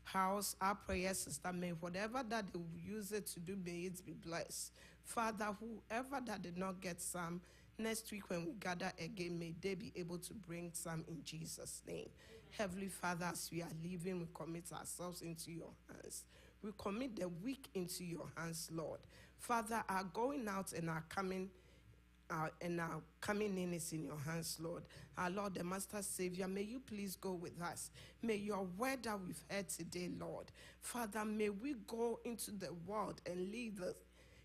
house. Our prayer, Sister, may whatever that they will use it to do, may it be blessed. Father, whoever that did not get some, next week when we gather again, may they be able to bring some in Jesus' name. Heavenly Father, as we are leaving, we commit ourselves into your hands. We commit the week into your hands, Lord. Father, our going out and our coming in is in your hands, Lord. Our Lord, the Master Savior, may you please go with us. May your word that we've heard today, Lord, Father, may we go into the world and lead us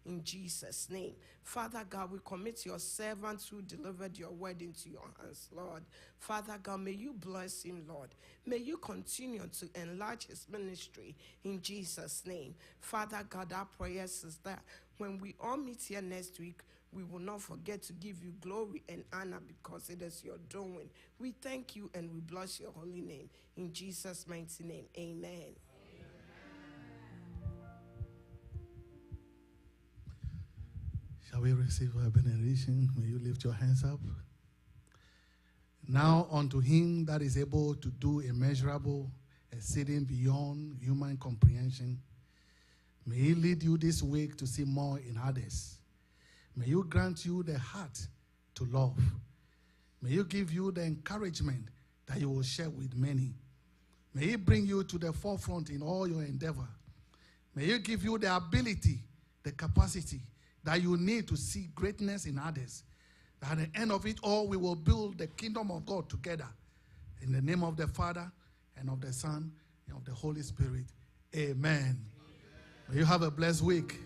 in Jesus' name. Father God, we commit your servants who delivered your word into your hands, Lord. Father God, may you bless him, Lord. May you continue to enlarge his ministry in Jesus' name. Father God, our prayer is that when we all meet here next week, we will not forget to give you glory and honor because it is your doing. We thank you and we bless your holy name. In Jesus' mighty name, amen. Shall we receive our benediction? May you lift your hands up. Now unto him that is able to do immeasurable, exceeding beyond human comprehension, may he lead you this week to see more in others. May you grant you the heart to love. May you give you the encouragement that you will share with many. May he bring you to the forefront in all your endeavor. May he give you the ability, the capacity that you need to see greatness in others. That at the end of it all, we will build the kingdom of God together. In the name of the Father, and of the Son, and of the Holy Spirit. Amen. May you have a blessed week.